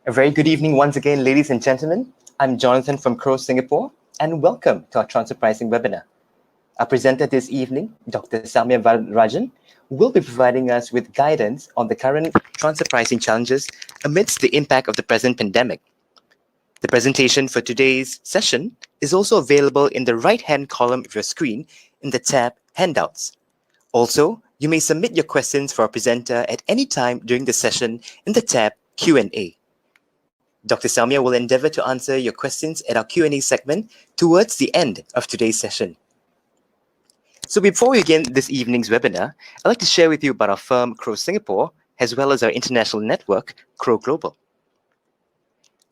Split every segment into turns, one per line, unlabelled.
A very good evening once again, ladies and gentlemen. I'm Jonathan from Crow Singapore, and welcome to our transfer pricing webinar. Our presenter this evening, Dr. Samya Rajan, will be providing us with guidance on the current transfer pricing challenges amidst the impact of the present pandemic. The presentation for today's session is also available in the right-hand column of your screen in the tab Handouts. Also, you may submit your questions for our presenter at any time during the session in the tab Q&A. Dr. Samya will endeavor to answer your questions at our Q&A segment towards the end of today's session. So before we begin this evening's webinar, I'd like to share with you about our firm Crow Singapore, as well as our international network, Crow Global.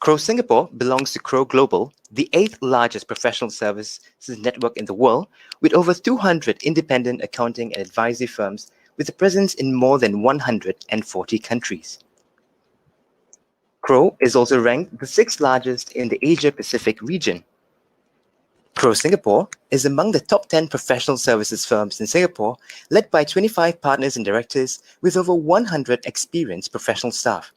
Crow Singapore belongs to Crow Global, the 8th largest professional services network in the world, with over 200 independent accounting and advisory firms with a presence in more than 140 countries. Crow is also ranked the 6th largest in the Asia-Pacific region. Crow Singapore is among the top 10 professional services firms in Singapore, led by 25 partners and directors with over 100 experienced professional staff.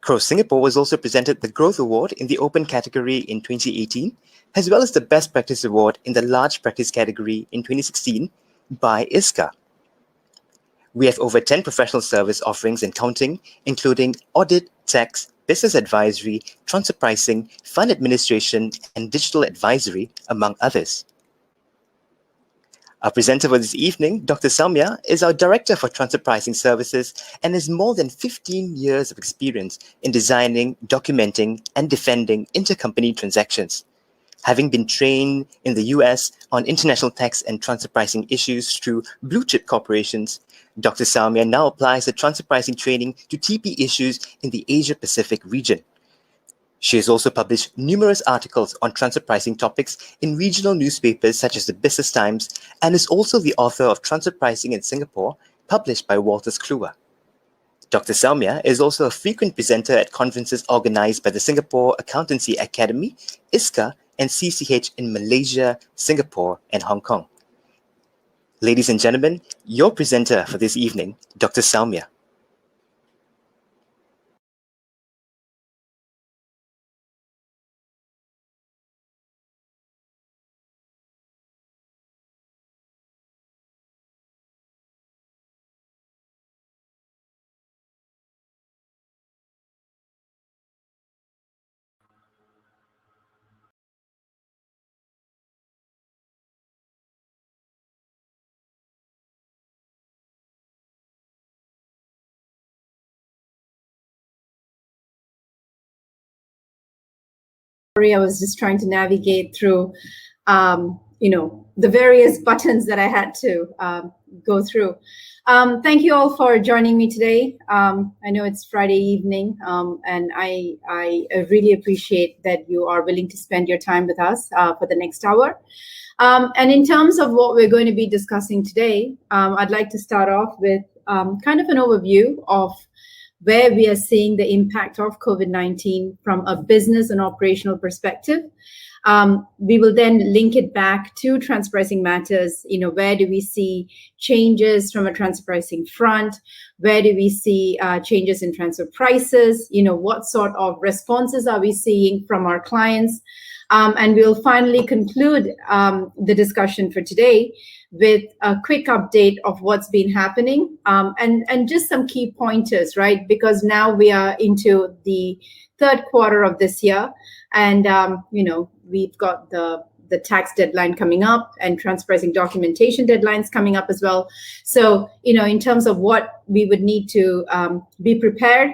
Crow Singapore was also presented the Growth Award in the Open category in 2018, as well as the Best Practice Award in the Large Practice category in 2016 by ISCA. We have over 10 professional service offerings and counting, including audit, tax, business advisory, transfer pricing, fund administration, and digital advisory, among others. Our presenter for this evening, Dr. Samya, is our Director for Transfer Pricing Services and has more than 15 years of experience in designing, documenting, and defending intercompany transactions. Having been trained in the US on international tax and transfer pricing issues through blue chip corporations, Dr. Samya now applies the transfer pricing training to TP issues in the Asia-Pacific region. She has also published numerous articles on transfer pricing topics in regional newspapers such as the Business Times, and is also the author of Transfer Pricing in Singapore, published by Walters Kluwer. Dr. Samya is also a frequent presenter at conferences organized by the Singapore Accountancy Academy, ISCA, and CCH in Malaysia, Singapore, and Hong Kong. Ladies and gentlemen, your presenter for this evening, Dr. Samya.
I was just trying to navigate through, the various buttons that I had to go through. Thank you all for joining me today. I know it's Friday evening, and I really appreciate that you are willing to spend your time with us for the next hour. And in terms of what we're going to be discussing today, I'd like to start off with kind of an overview of where we are seeing the impact of COVID-19 from a business and operational perspective. We will then link it back to transfer pricing matters. Where do we see changes from a transfer pricing front? Where do we see changes in transfer prices? What sort of responses are we seeing from our clients? And we'll finally conclude the discussion for today with a quick update of what's been happening and just some key pointers, right? Because now we are into the third quarter of this year, and we've got the tax deadline coming up and transfer pricing documentation deadlines coming up as well. So, in terms of what we would need to be prepared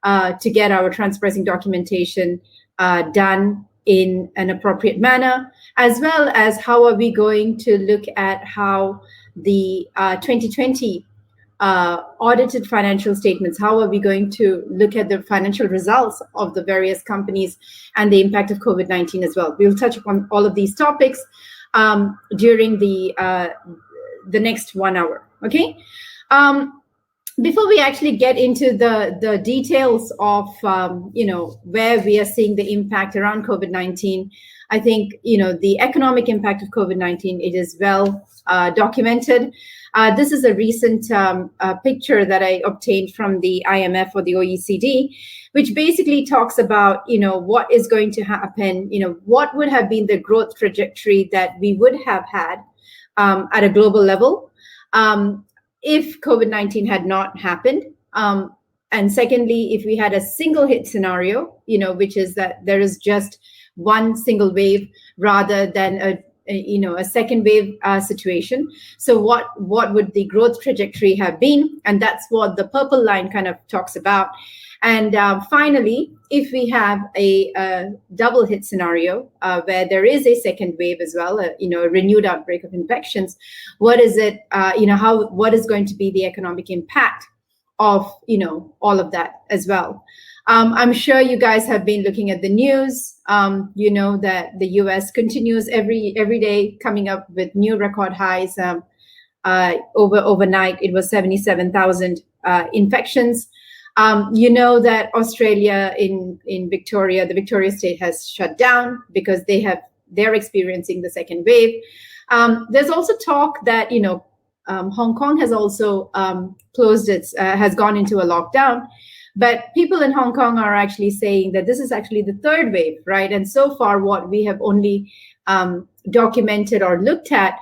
to get our transfer pricing documentation done in an appropriate manner, as well as how are we going to look at how the 2020 audited financial statements, how are we going to look at the financial results of the various companies and the impact of COVID-19 as well. We'll touch upon all of these topics during the next 1 hour, okay? Before we actually get into the details of where we are seeing the impact around COVID-19, I think the economic impact of COVID-19, it is well documented. This is a recent picture that I obtained from the IMF or the OECD, which basically talks about, what is going to happen, what would have been the growth trajectory that we would have had at a global level if COVID-19 had not happened. And secondly, if we had a single hit scenario, which is that there is just one single wave rather than a second wave situation. So what would the growth trajectory have been? And that's what the purple line kind of talks about. And finally, if we have a double hit scenario where there is a second wave as well, a renewed outbreak of infections, what is it? What is going to be the economic impact of all of that as well? I'm sure you guys have been looking at the news. You know that the US continues every day coming up with new record highs. Overnight, it was 77,000 infections. You know that Australia in Victoria, the Victoria state has shut down because they're experiencing the second wave. There's also talk that Hong Kong has also has gone into a lockdown. But people in Hong Kong are actually saying that this is actually the third wave, right? And so far, what we have only documented or looked at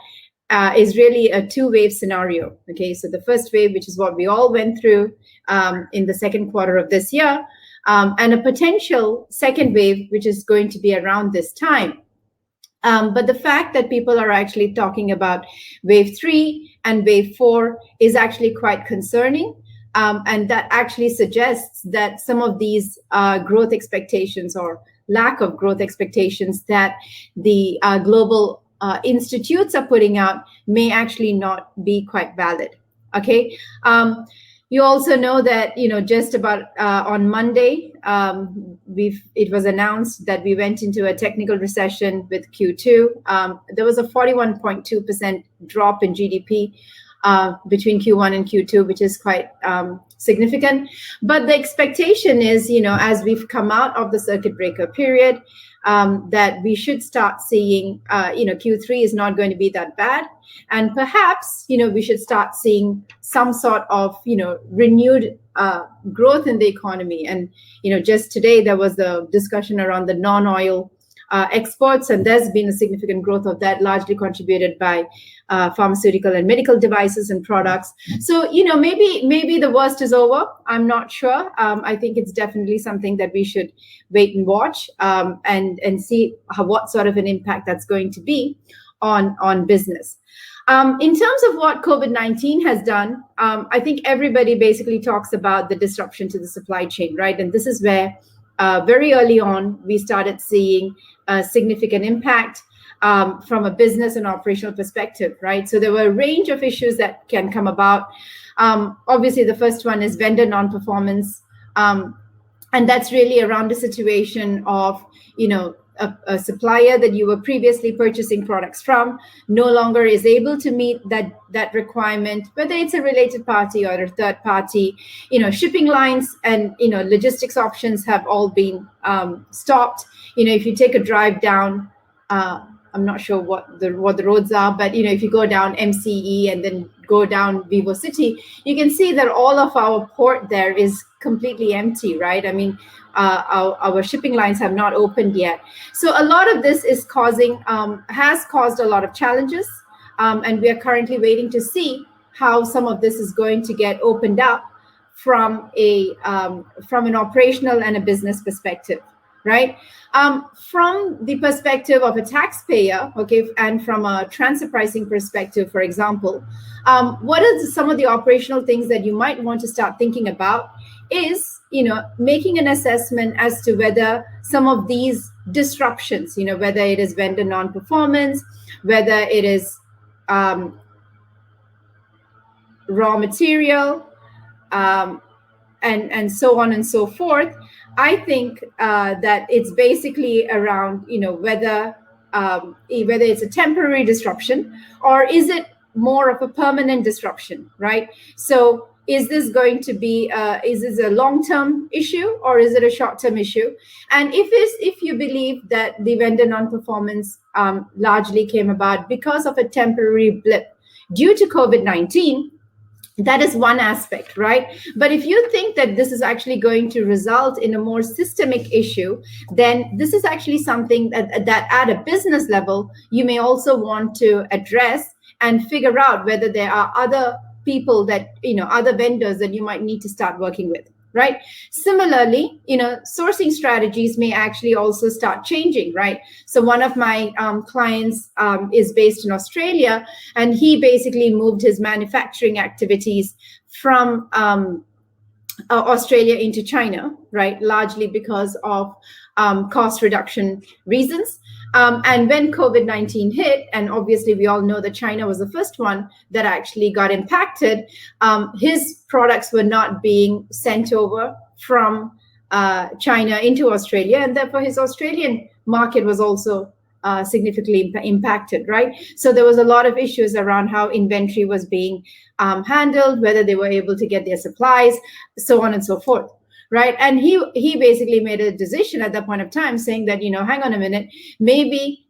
is really a two-wave scenario. Okay, so the first wave, which is what we all went through in the second quarter of this year, and a potential second wave, which is going to be around this time. But the fact that people are actually talking about wave 3 and wave 4 is actually quite concerning. And that actually suggests that some of these growth expectations or lack of growth expectations that the global institutes are putting out may actually not be quite valid. Okay. You also know that, just about on Monday, it was announced that we went into a technical recession with Q2. There was a 41.2% drop in GDP between Q1 and Q2, which is quite significant. But the expectation is, as we've come out of the circuit breaker period, that we should start seeing, Q3 is not going to be that bad. And perhaps, we should start seeing some sort of, renewed growth in the economy. And, just today, there was a discussion around the non-oil exports, and there's been a significant growth of that, largely contributed by pharmaceutical and medical devices and products. So, maybe the worst is over. I'm not sure. I think it's definitely something that we should wait and watch and see what sort of an impact that's going to be on business. In terms of what COVID-19 has done, I think everybody basically talks about the disruption to the supply chain, right? And this is where very early on, we started seeing a significant impact from a business and operational perspective, right? So there were a range of issues that can come about. Obviously, the first one is vendor non-performance. And that's really around the situation of, a supplier that you were previously purchasing products from no longer is able to meet that requirement, whether it's a related party or a third party. Shipping lines and logistics options have all been stopped. If you take a drive down, I'm not sure what the roads are, but if you go down MCE and then go down Vivo City, you can see that all of our port there is completely empty, right? I mean, our shipping lines have not opened yet. So a lot of this is has caused a lot of challenges. And we are currently waiting to see how some of this is going to get opened up from an operational and a business perspective, right? From the perspective of a taxpayer, okay, and from a transfer pricing perspective, for example, what are some of the operational things that you might want to start thinking about is, making an assessment as to whether some of these disruptions, whether it is vendor non-performance, whether it is raw material, and so on and so forth. I think that it's basically around, whether it's a temporary disruption or is it more of a permanent disruption, right? So is this going to be, is this a long-term issue or is it a short-term issue? And if you believe that the vendor non-performance largely came about because of a temporary blip due to COVID-19, that is one aspect, right? But if you think that this is actually going to result in a more systemic issue, then this is actually something that at a business level, you may also want to address and figure out whether there are other people that, other vendors that you might need to start working with. Right. Similarly, sourcing strategies may actually also start changing. Right. So one of my clients is based in Australia, and he basically moved his manufacturing activities from Australia into China, right? Largely because of cost reduction reasons. And when COVID-19 hit, and obviously we all know that China was the first one that actually got impacted, his products were not being sent over from China into Australia, and therefore his Australian market was also significantly impacted, right? So there was a lot of issues around how inventory was being handled, whether they were able to get their supplies, so on and so forth. Right. And he basically made a decision at that point of time saying that, hang on a minute, maybe,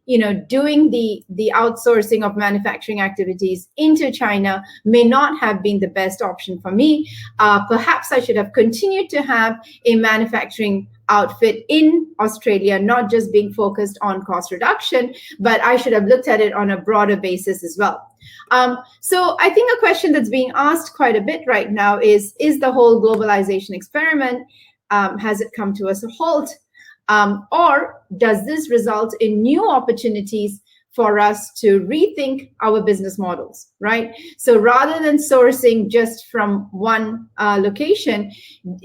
doing the outsourcing of manufacturing activities into China may not have been the best option for me. Perhaps I should have continued to have a manufacturing outfit in Australia, not just being focused on cost reduction, but I should have looked at it on a broader basis as well. So I think a question that's being asked quite a bit right now is the whole globalization experiment, has it come to a halt? Or does this result in new opportunities for us to rethink our business models, right? So rather than sourcing just from one location,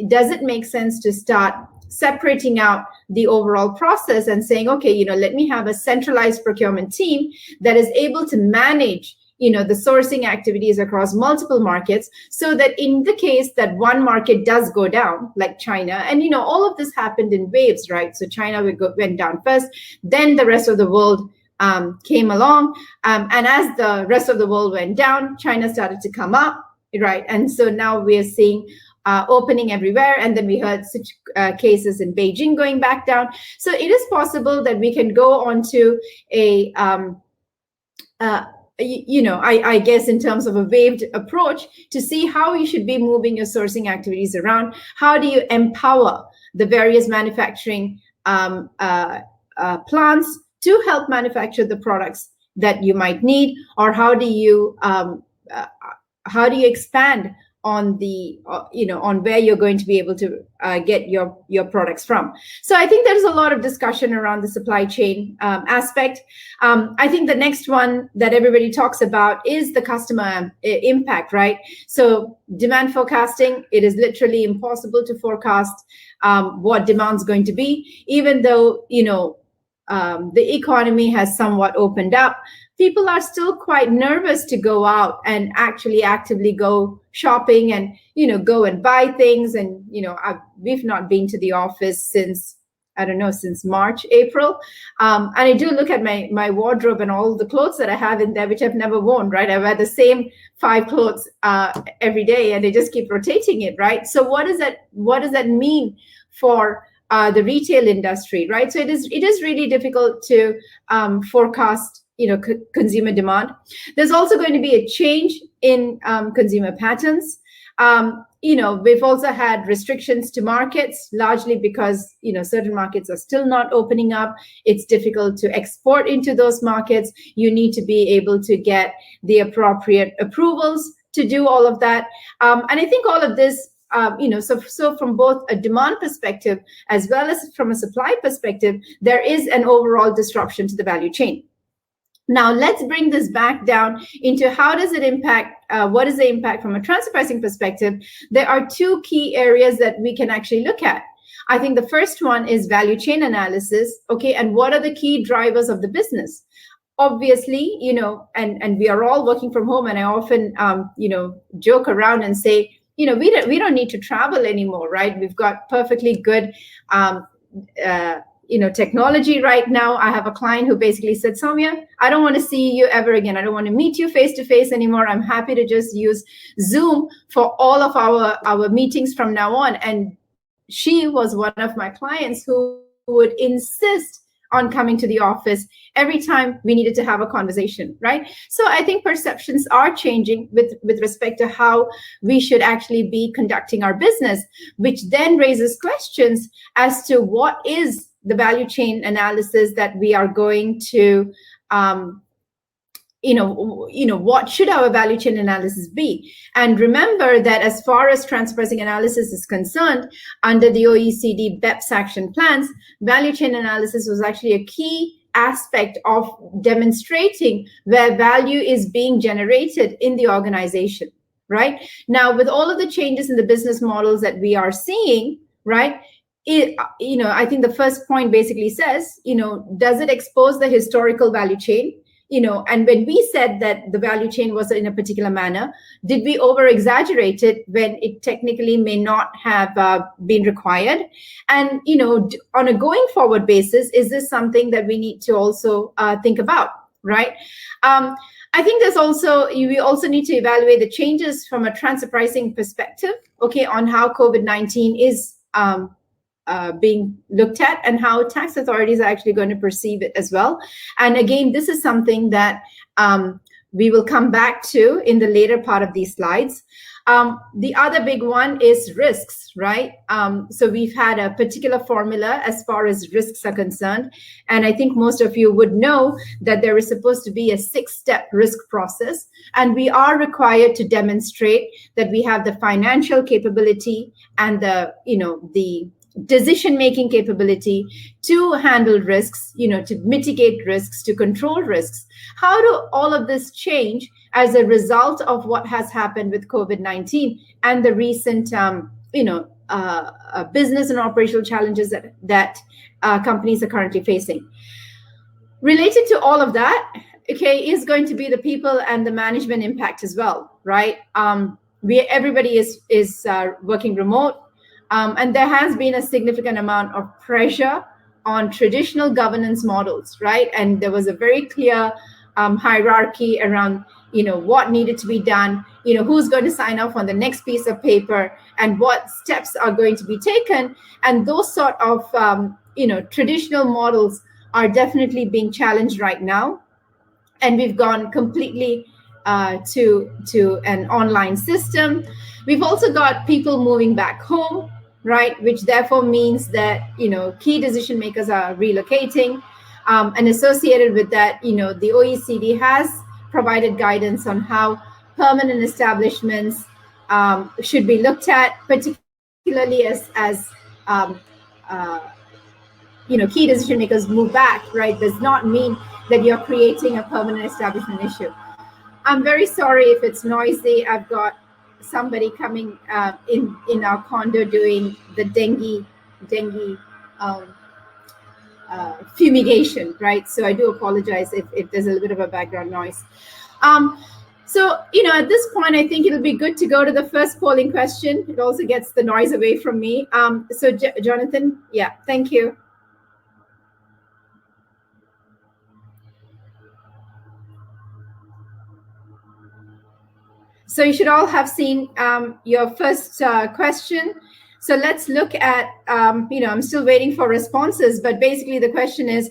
does it make sense to start separating out the overall process and saying, okay, let me have a centralized procurement team that is able to manage the sourcing activities across multiple markets, so that in the case that one market does go down, like China, and all of this happened in waves, right? So China went down first, then the rest of the world came along, and as the rest of the world went down, China started to come up, right? And so now we are seeing opening everywhere, and then we heard such cases in Beijing going back down. So it is possible that we can go on to a I guess in terms of a waved approach to see how you should be moving your sourcing activities around. How do you empower the various manufacturing plants to help manufacture the products that you might need, or how do you expand on the on where you're going to be able to get your products from. So I think there's a lot of discussion around the supply chain aspect. I think the next one that everybody talks about is the customer impact, right? So demand forecasting, it is literally impossible to forecast what demand's going to be, even though the economy has somewhat opened up. People are still quite nervous to go out and actually actively go shopping and, go and buy things. And, we've not been to the office since March, April. And I do look at my wardrobe and all the clothes that I have in there, which I've never worn, right? I wear the same 5 clothes every day, and they just keep rotating it, right? So what does that mean for the retail industry, right? So it is really difficult to forecast consumer demand. There's also going to be a change in consumer patterns. We've also had restrictions to markets, largely because certain markets are still not opening up. It's difficult to export into those markets. You need to be able to get the appropriate approvals to do all of that. And I think all of this, so from both a demand perspective as well as from a supply perspective, there is an overall disruption to the value chain. Now, let's bring this back down into how does it impact, what is the impact from a transfer pricing perspective? There are 2 key areas that we can actually look at. I think the first one is value chain analysis, okay, and what are the key drivers of the business? Obviously, and we are all working from home, and I often, joke around and say, we don't need to travel anymore, right? We've got perfectly good technology right now. I have a client who basically said, Soumya, I don't want to see you ever again. I don't want to meet you face to face anymore. I'm happy to just use Zoom for all of our meetings from now on. And she was one of my clients who would insist on coming to the office every time we needed to have a conversation, right? So I think perceptions are changing with respect to how we should actually be conducting our business, which then raises questions as to what is the value chain analysis that we are going to what should our value chain analysis be? And remember that as far as transfer pricing analysis is concerned, under the OECD BEPS action plans, value chain analysis was actually a key aspect of demonstrating where value is being generated in the organization, right? Now, with all of the changes in the business models that we are seeing, right, I think the first point basically says, does it expose the historical value chain? And when we said that the value chain was in a particular manner, did we over exaggerate it when it technically may not have been required? And, on a going forward basis, is this something that we need to also think about, right? I think we also need to evaluate the changes from a transfer pricing perspective, okay, on how COVID-19 is being looked at and how tax authorities are actually going to perceive it as well. And again, this is something that we will come back to in the later part of these slides. The other big one is risks, right? So we've had a particular formula as far as risks are concerned. And I think most of you would know that there is supposed to be a 6-step risk process. And we are required to demonstrate that we have the financial capability and the decision-making capability to handle risks, to mitigate risks, to control risks. How do all of this change as a result of what has happened with COVID-19 and the recent, business and operational challenges that companies are currently facing? Related to all of that, okay, is going to be the people and the management impact as well, right? Everybody is working remote. And there has been a significant amount of pressure on traditional governance models, right? And there was a very clear hierarchy around, what needed to be done, who's going to sign off on the next piece of paper and what steps are going to be taken. And those sort of, traditional models are definitely being challenged right now. And we've gone completely to an online system. We've also got people moving back home, right? Which therefore means that, key decision makers are relocating. And associated with that, the OECD has provided guidance on how permanent establishments should be looked at, particularly as key decision makers move back, right? Does not mean that you're creating a permanent establishment issue. I'm very sorry if it's noisy. I've got somebody coming in our condo doing the dengue fumigation, right? So I do apologize if there's a little bit of a background noise. So, at this point, I think it'll be good to go to the first polling question. It also gets the noise away from me. So Jonathan, yeah, thank you. So you should all have seen your first question. So let's look at, I'm still waiting for responses, but basically the question is,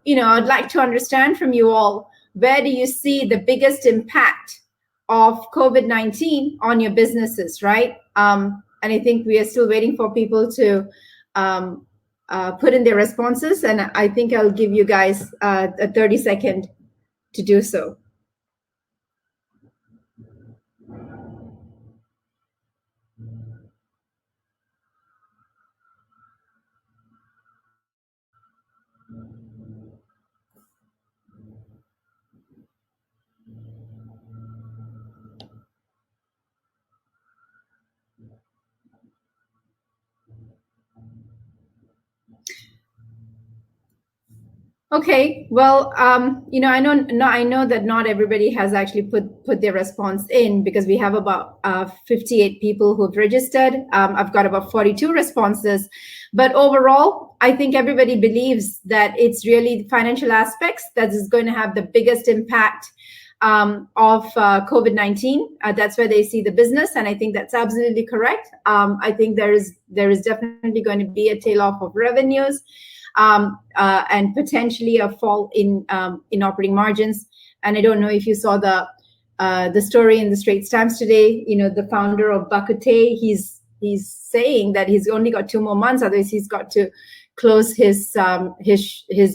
I'd like to understand from you all, where do you see the biggest impact of COVID-19 on your businesses, right? And I think we are still waiting for people to put in their responses, and I think I'll give you guys a 30-second to do so. Okay, well, I know that not everybody has actually put their response in, because we have about 58 people who've registered. I've got about 42 responses, but overall, I think everybody believes that it's really the financial aspects that is going to have the biggest impact of COVID-19. That's where they see the business, and I think that's absolutely correct. I think there is definitely going to be a tail off of revenues. and potentially a fall in operating margins. And I don't know if you saw the story in the Straits Times today. The founder of Bakute, he's saying that he's only got 2 more months, otherwise he's got to close his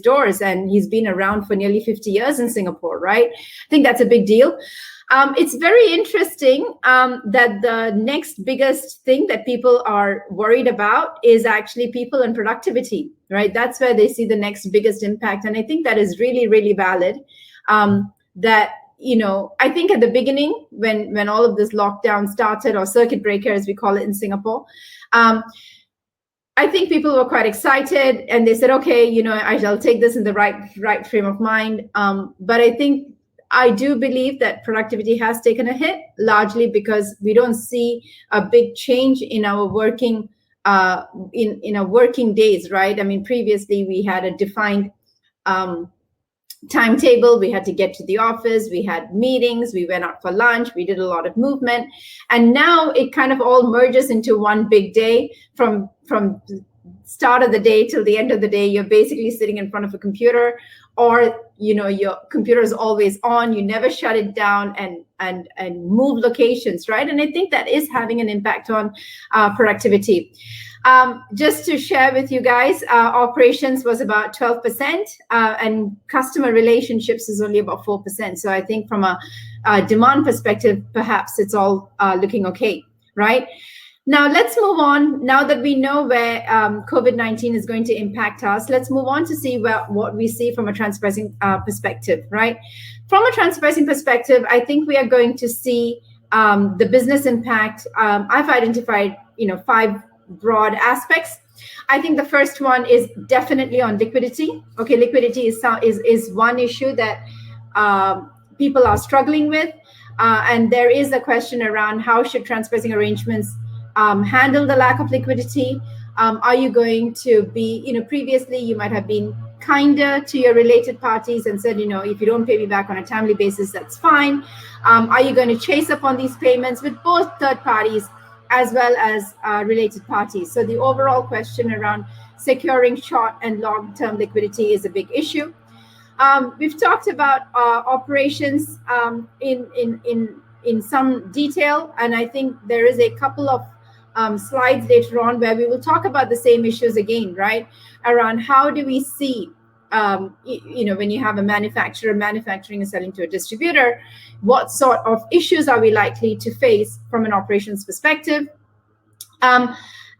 doors, and he's been around for nearly 50 years in Singapore, right? I think that's a big deal. It's very interesting that the next biggest thing that people are worried about is actually people and productivity, right? That's where they see the next biggest impact. And I think that is really, really valid. I think at the beginning, when all of this lockdown started, or circuit breaker, as we call it in Singapore, I think people were quite excited, and they said, okay, I shall take this in the right frame of mind. But I do believe that productivity has taken a hit, largely because we don't see a big change in our working in our working days, right? I mean, previously we had a defined timetable. We had to get to the office, we had meetings, we went out for lunch, we did a lot of movement, and now it kind of all merges into one big day. From start of the day till the end of the day, you're basically sitting in front of a computer, or your computer is always on, you never shut it down, and move locations, right? And I think that is having an impact on productivity. Just to share with you guys, operations was about 12%, and customer relationships is only about 4%. So I think from a demand perspective, perhaps it's all looking okay, right? Now let's move on. Now that we know where COVID-19 is going to impact us, let's move on to see what we see from a transfer pricing perspective, right? From a transfer pricing perspective, I think we are going to see the business impact. I've identified 5 broad aspects. I think the first one is definitely on liquidity. Okay, liquidity is one issue that people are struggling with, and there is a question around how should transfer pricing arrangements handle the lack of liquidity. Are you going to be, previously you might have been kinder to your related parties and said, if you don't pay me back on a timely basis, that's fine. Are you going to chase up on these payments with both third parties as well as related parties? So the overall question around securing short and long-term liquidity is a big issue. We've talked about operations in some detail, and I think there is a couple of slides later on where we will talk about the same issues again, right? Around how do we see, when you have a manufacturer manufacturing and selling to a distributor, what sort of issues are we likely to face from an operations perspective? And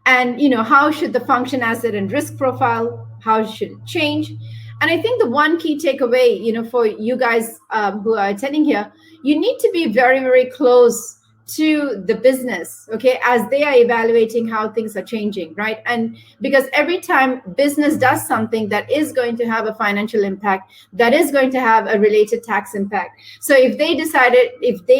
how should the function, asset, and risk profile, how should it change? And I think the one key takeaway, for you guys who are attending here, you need to be very, very close to the business, okay, as they are evaluating how things are changing, right? And because every time business does something that is going to have a financial impact, that is going to have a related tax impact. So if they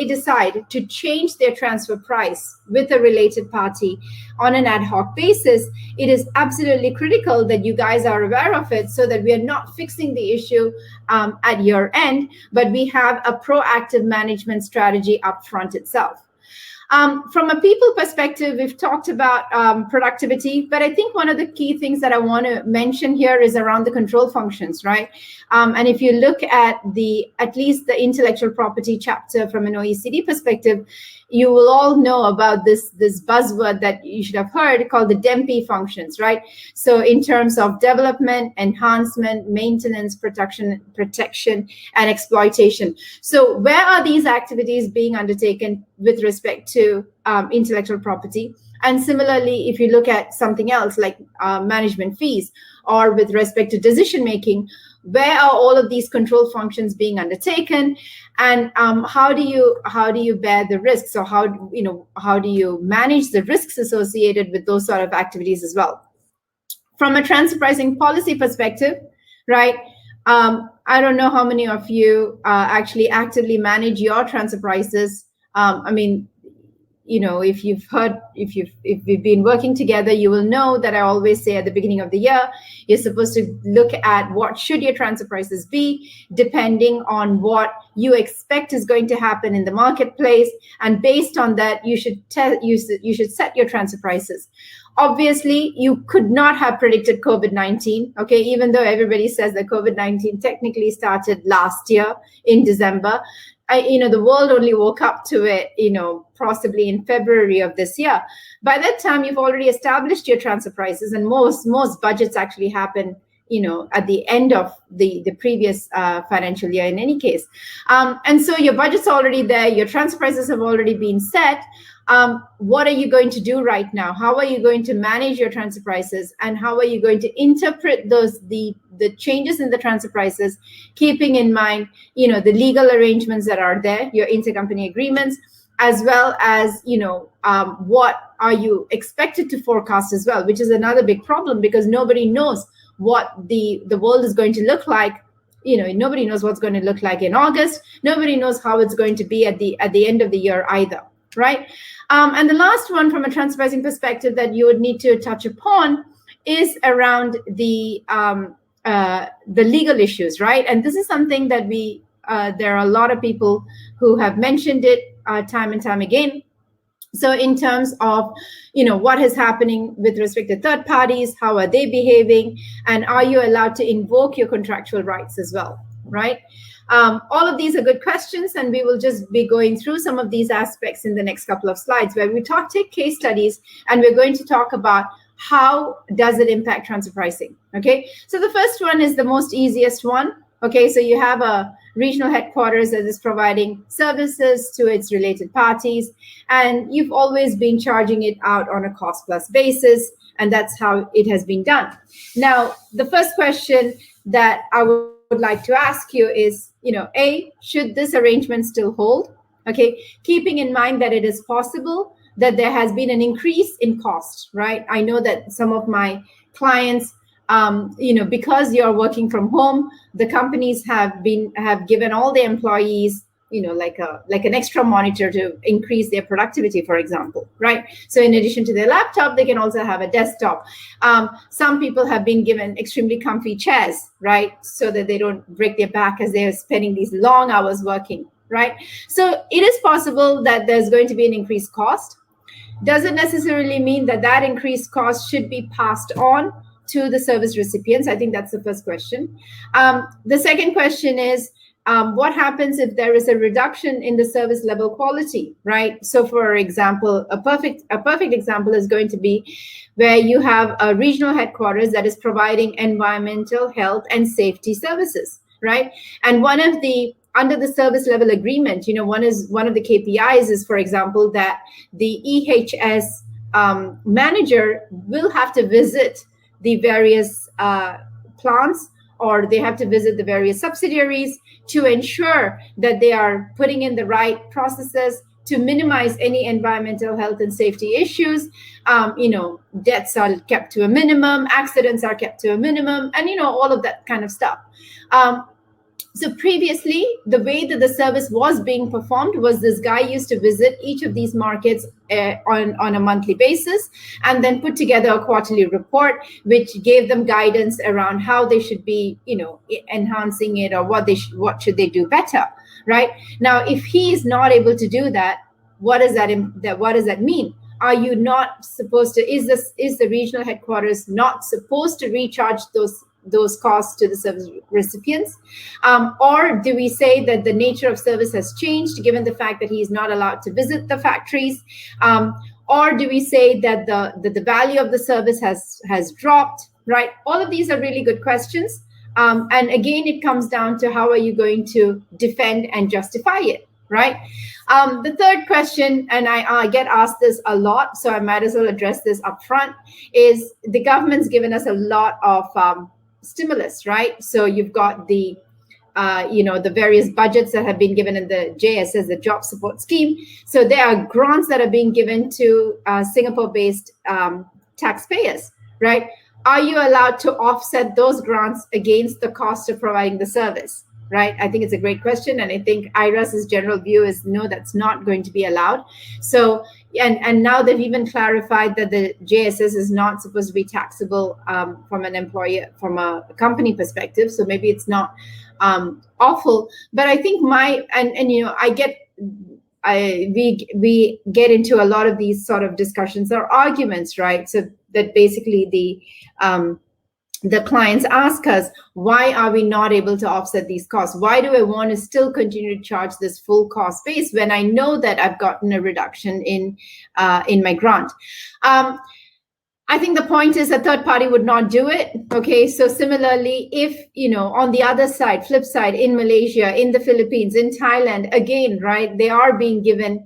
decide to change their transfer price with a related party on an ad hoc basis, it is absolutely critical that you guys are aware of it, so that we are not fixing the issue at year end, but we have a proactive management strategy upfront itself. From a people perspective, we've talked about productivity, but I think one of the key things that I want to mention here is around the control functions, right? And if you look at at least the intellectual property chapter from an OECD perspective, you will all know about this buzzword that you should have heard called the DEMP functions, right? So in terms of development, enhancement, maintenance, protection, and exploitation. So where are these activities being undertaken with respect to intellectual property? And similarly, if you look at something else like management fees, or with respect to decision making, where are all of these control functions being undertaken, and how do you bear the risks, or how do you manage the risks associated with those sort of activities as well? From a transfer pricing policy perspective, right? I don't know how many of you actually actively manage your transfer prices. I mean, if we've been working together, you will know that I always say at the beginning of the year, you're supposed to look at what should your transfer prices be, depending on what you expect is going to happen in the marketplace, and based on that, you should set your transfer prices. Obviously, you could not have predicted COVID-19, okay, even though everybody says that COVID-19 technically started last year in December. The world only woke up to it, possibly in February of this year. By that time, you've already established your transfer prices, and most budgets actually happen, at the end of the previous financial year in any case. And so your budget's already there, your transfer prices have already been set. What are you going to do right now? How are you going to manage your transfer prices, and how are you going to interpret the changes in the transfer prices, keeping in mind, the legal arrangements that are there, your intercompany agreements, as well as, what are you expected to forecast as well, which is another big problem, because nobody knows what the world is going to look like. Nobody knows what's going to look like in August. Nobody knows how it's going to be at the end of the year either. Right. And the last one from a transfer pricing perspective that you would need to touch upon is around the legal issues. Right. And this is something that there are a lot of people who have mentioned it time and time again. So in terms of, what is happening with respect to third parties, how are they behaving, and are you allowed to invoke your contractual rights as well? Right. All of these are good questions, and we will just be going through some of these aspects in the next couple of slides, where we take case studies, and we're going to talk about how does it impact transfer pricing. Okay, so the first one is the most easiest one. Okay, so you have a regional headquarters that is providing services to its related parties, and you've always been charging it out on a cost plus basis, and that's how it has been done. Now, the first question that I would like to ask you is, should this arrangement still hold? Okay, keeping in mind that it is possible that there has been an increase in cost, right? I know that some of my clients, because you're working from home, the companies have given all the employees, like an extra monitor to increase their productivity, for example, right? So in addition to their laptop, they can also have a desktop. Some people have been given extremely comfy chairs, right? So that they don't break their back as they're spending these long hours working, right? So it is possible that there's going to be an increased cost. Does it necessarily mean that increased cost should be passed on to the service recipients? I think that's the first question. The second question is, what happens if there is a reduction in the service level quality, right? So for example, a perfect example is going to be where you have a regional headquarters that is providing environmental, health, and safety services, right? And under the service level agreement, one of the KPIs is, for example, that the EHS manager will have to visit the various plants, or they have to visit the various subsidiaries to ensure that they are putting in the right processes to minimize any environmental health and safety issues. Deaths are kept to a minimum, accidents are kept to a minimum, and all of that kind of stuff. So previously, the way that the service was being performed was this guy used to visit each of these markets on a monthly basis, and then put together a quarterly report, which gave them guidance around how they should be, enhancing it, or what should they do better, right? Now, if he is not able to do that, what does that mean? Are you not supposed to? Is the regional headquarters not supposed to recharge those costs to the service recipients? Or do we say that the nature of service has changed given the fact that he is not allowed to visit the factories? Or do we say that the value of the service has dropped, right? All of these are really good questions. And again, it comes down to how are you going to defend and justify it, right? The third question, and I get asked this a lot, so I might as well address this up front, is the government's given us a lot of stimulus, right? So you've got the various budgets that have been given in the JSS, the Job Support Scheme. So there are grants that are being given to Singapore-based taxpayers, right? Are you allowed to offset those grants against the cost of providing the service, right? I think it's a great question, and I think IRAS's general view is no, that's not going to be allowed. So, and now they've even clarified that the JSS is not supposed to be taxable from an employer, from a company perspective. So maybe it's not awful, but I think I get. We get into a lot of these sort of discussions or arguments, right? So that basically the clients ask us, why are we not able to offset these costs? Why do I want to still continue to charge this full cost base when I know that I've gotten a reduction in my grant? I think the point is a third party would not do it. Okay, so similarly, if, on the other side, flip side, in Malaysia, in the Philippines, in Thailand, again, right, they are being given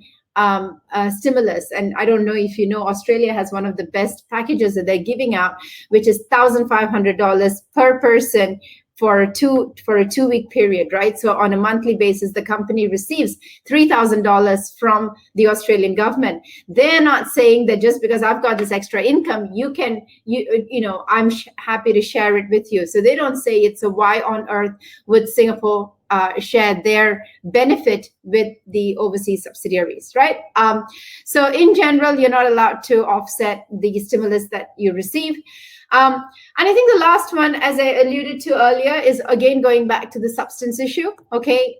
stimulus. And I don't know if you know, Australia has one of the best packages that they're giving out, which is $1,500 per person for a 2-week period, right? So on a monthly basis, the company receives $3,000 from the Australian government. They're not saying that just because I've got this extra income, I'm happy to share it with you. So they don't say it's a why on earth would Singapore share their benefit with the overseas subsidiaries, right? So in general, you're not allowed to offset the stimulus that you receive. And I think the last one, as I alluded to earlier, is again going back to the substance issue. Okay,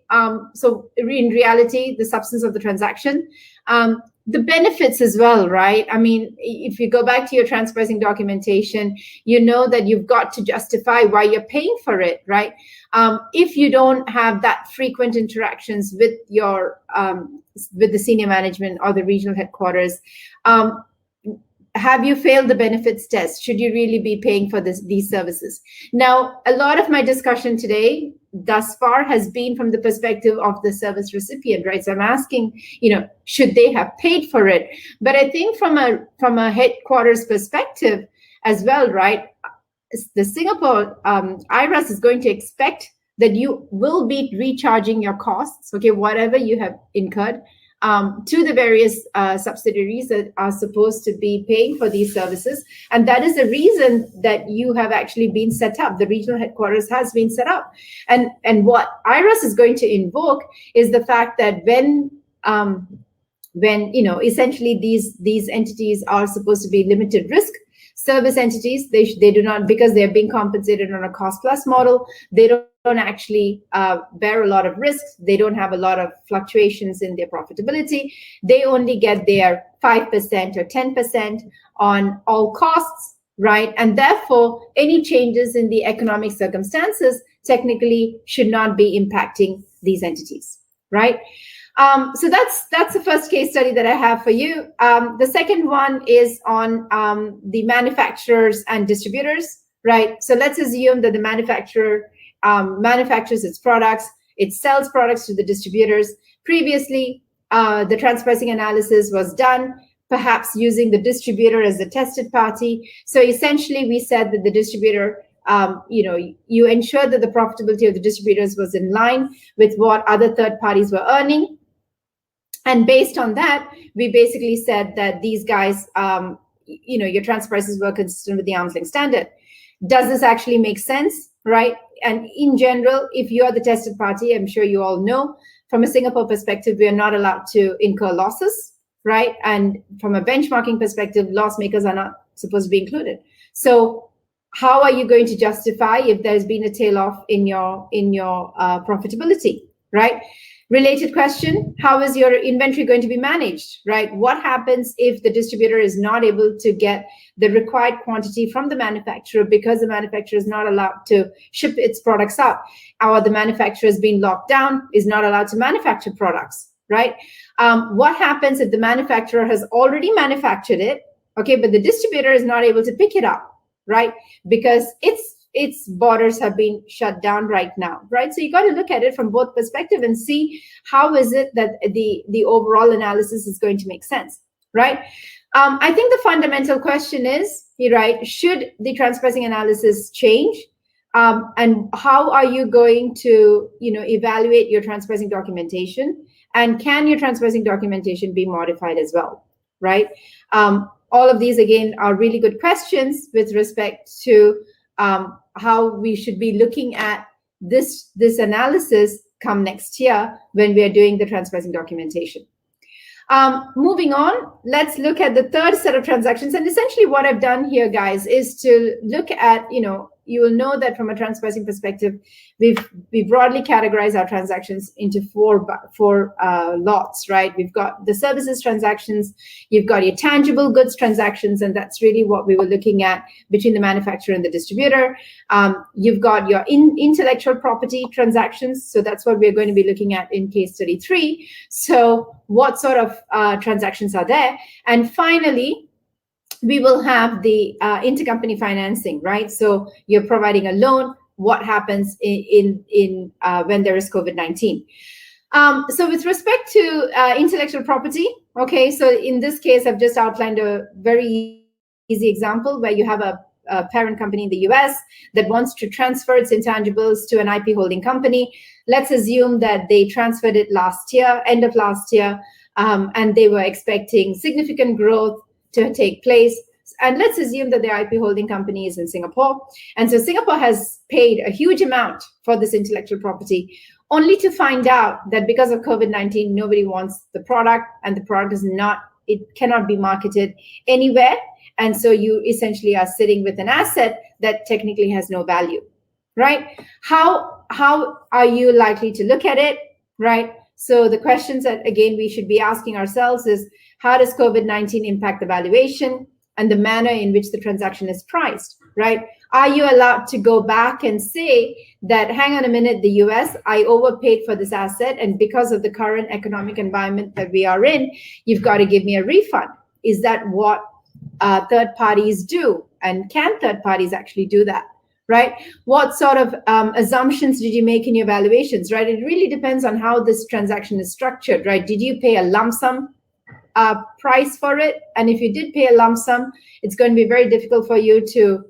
so in reality, the substance of the transaction, the benefits as well, right? I mean, if you go back to your transpricing documentation, you know that you've got to justify why you're paying for it, right? If you don't have that frequent interactions with your with the senior management or the regional headquarters, have you failed the benefits test? Should you really be paying for these services? Now, a lot of my discussion today thus far has been from the perspective of the service recipient, right? So I'm asking, should they have paid for it? But I think from a headquarters perspective as well, right? The Singapore IRAS is going to expect that you will be recharging your costs, okay, whatever you have incurred, to the various subsidiaries that are supposed to be paying for these services. And that is the reason that you have actually been set up. The regional headquarters has been set up. And what IRAS is going to invoke is the fact that when essentially these entities are supposed to be limited risk service entities, they do not, because they're being compensated on a cost plus model, they don't actually bear a lot of risks. They don't have a lot of fluctuations in their profitability. They only get their 5% or 10% on all costs, right? And therefore, any changes in the economic circumstances technically should not be impacting these entities, right? So that's the first case study that I have for you. The second one is on the manufacturers and distributors, right? So let's assume that the manufacturer manufactures its products, it sells products to the distributors. Previously, the transpricing analysis was done, perhaps using the distributor as the tested party. So essentially, we said that the distributor, you ensure that the profitability of the distributors was in line with what other third parties were earning. And based on that, we basically said that these guys, your transprices were consistent with the arm's length standard. Does this actually make sense, right? And in general, if you are the tested party, I'm sure you all know, from a Singapore perspective, we are not allowed to incur losses, right? And from a benchmarking perspective, loss makers are not supposed to be included. So how are you going to justify if there's been a tail off in your profitability, right? Related question, how is your inventory going to be managed, right? What happens if the distributor is not able to get the required quantity from the manufacturer because the manufacturer is not allowed to ship its products out, or the manufacturer has been locked down, is not allowed to manufacture products, right? What happens if the manufacturer has already manufactured it, okay, but the distributor is not able to pick it up, right? Because its borders have been shut down right now, right? So you got to look at it from both perspectives and see how is it that the overall analysis is going to make sense, right? I think the fundamental question is, right, should the transpricing analysis change? And how are you going to, evaluate your transpricing documentation? And can your transpricing documentation be modified as well, right? All of these, again, are really good questions with respect to how we should be looking at this analysis come next year when we are doing the transfer pricing documentation. Moving on, let's look at the third set of transactions. And essentially what I've done here, guys, is to look at, you will know that from a transfer pricing perspective, we broadly categorize our transactions into four lots, right? We've got the services transactions, you've got your tangible goods transactions, and that's really what we were looking at between the manufacturer and the distributor. You've got your intellectual property transactions, so that's what we're going to be looking at in case study 3. So what sort of transactions are there? And finally, we will have the intercompany financing, right? So you're providing a loan. What happens in when there is COVID-19? So with respect to intellectual property, okay, so in this case, I've just outlined a very easy example where you have a parent company in the US that wants to transfer its intangibles to an IP holding company. Let's assume that they transferred it last year, end of last year, and they were expecting significant growth to take place. And let's assume that the IP holding company is in Singapore. And so Singapore has paid a huge amount for this intellectual property, only to find out that because of COVID-19, nobody wants the product, and the product it cannot be marketed anywhere. And so you essentially are sitting with an asset that technically has no value, right? How are you likely to look at it, right? So the questions that, again, we should be asking ourselves is, how does COVID-19 impact the valuation and the manner in which the transaction is priced, right? Are you allowed to go back and say that, hang on a minute, the US, I overpaid for this asset, and because of the current economic environment that we are in, you've got to give me a refund? Is that what third parties do? And can third parties actually do that, right? What sort of assumptions did you make in your valuations, right? It really depends on how this transaction is structured, right? Did you pay a lump sum price for it? And if you did pay a lump sum, it's going to be very difficult for you to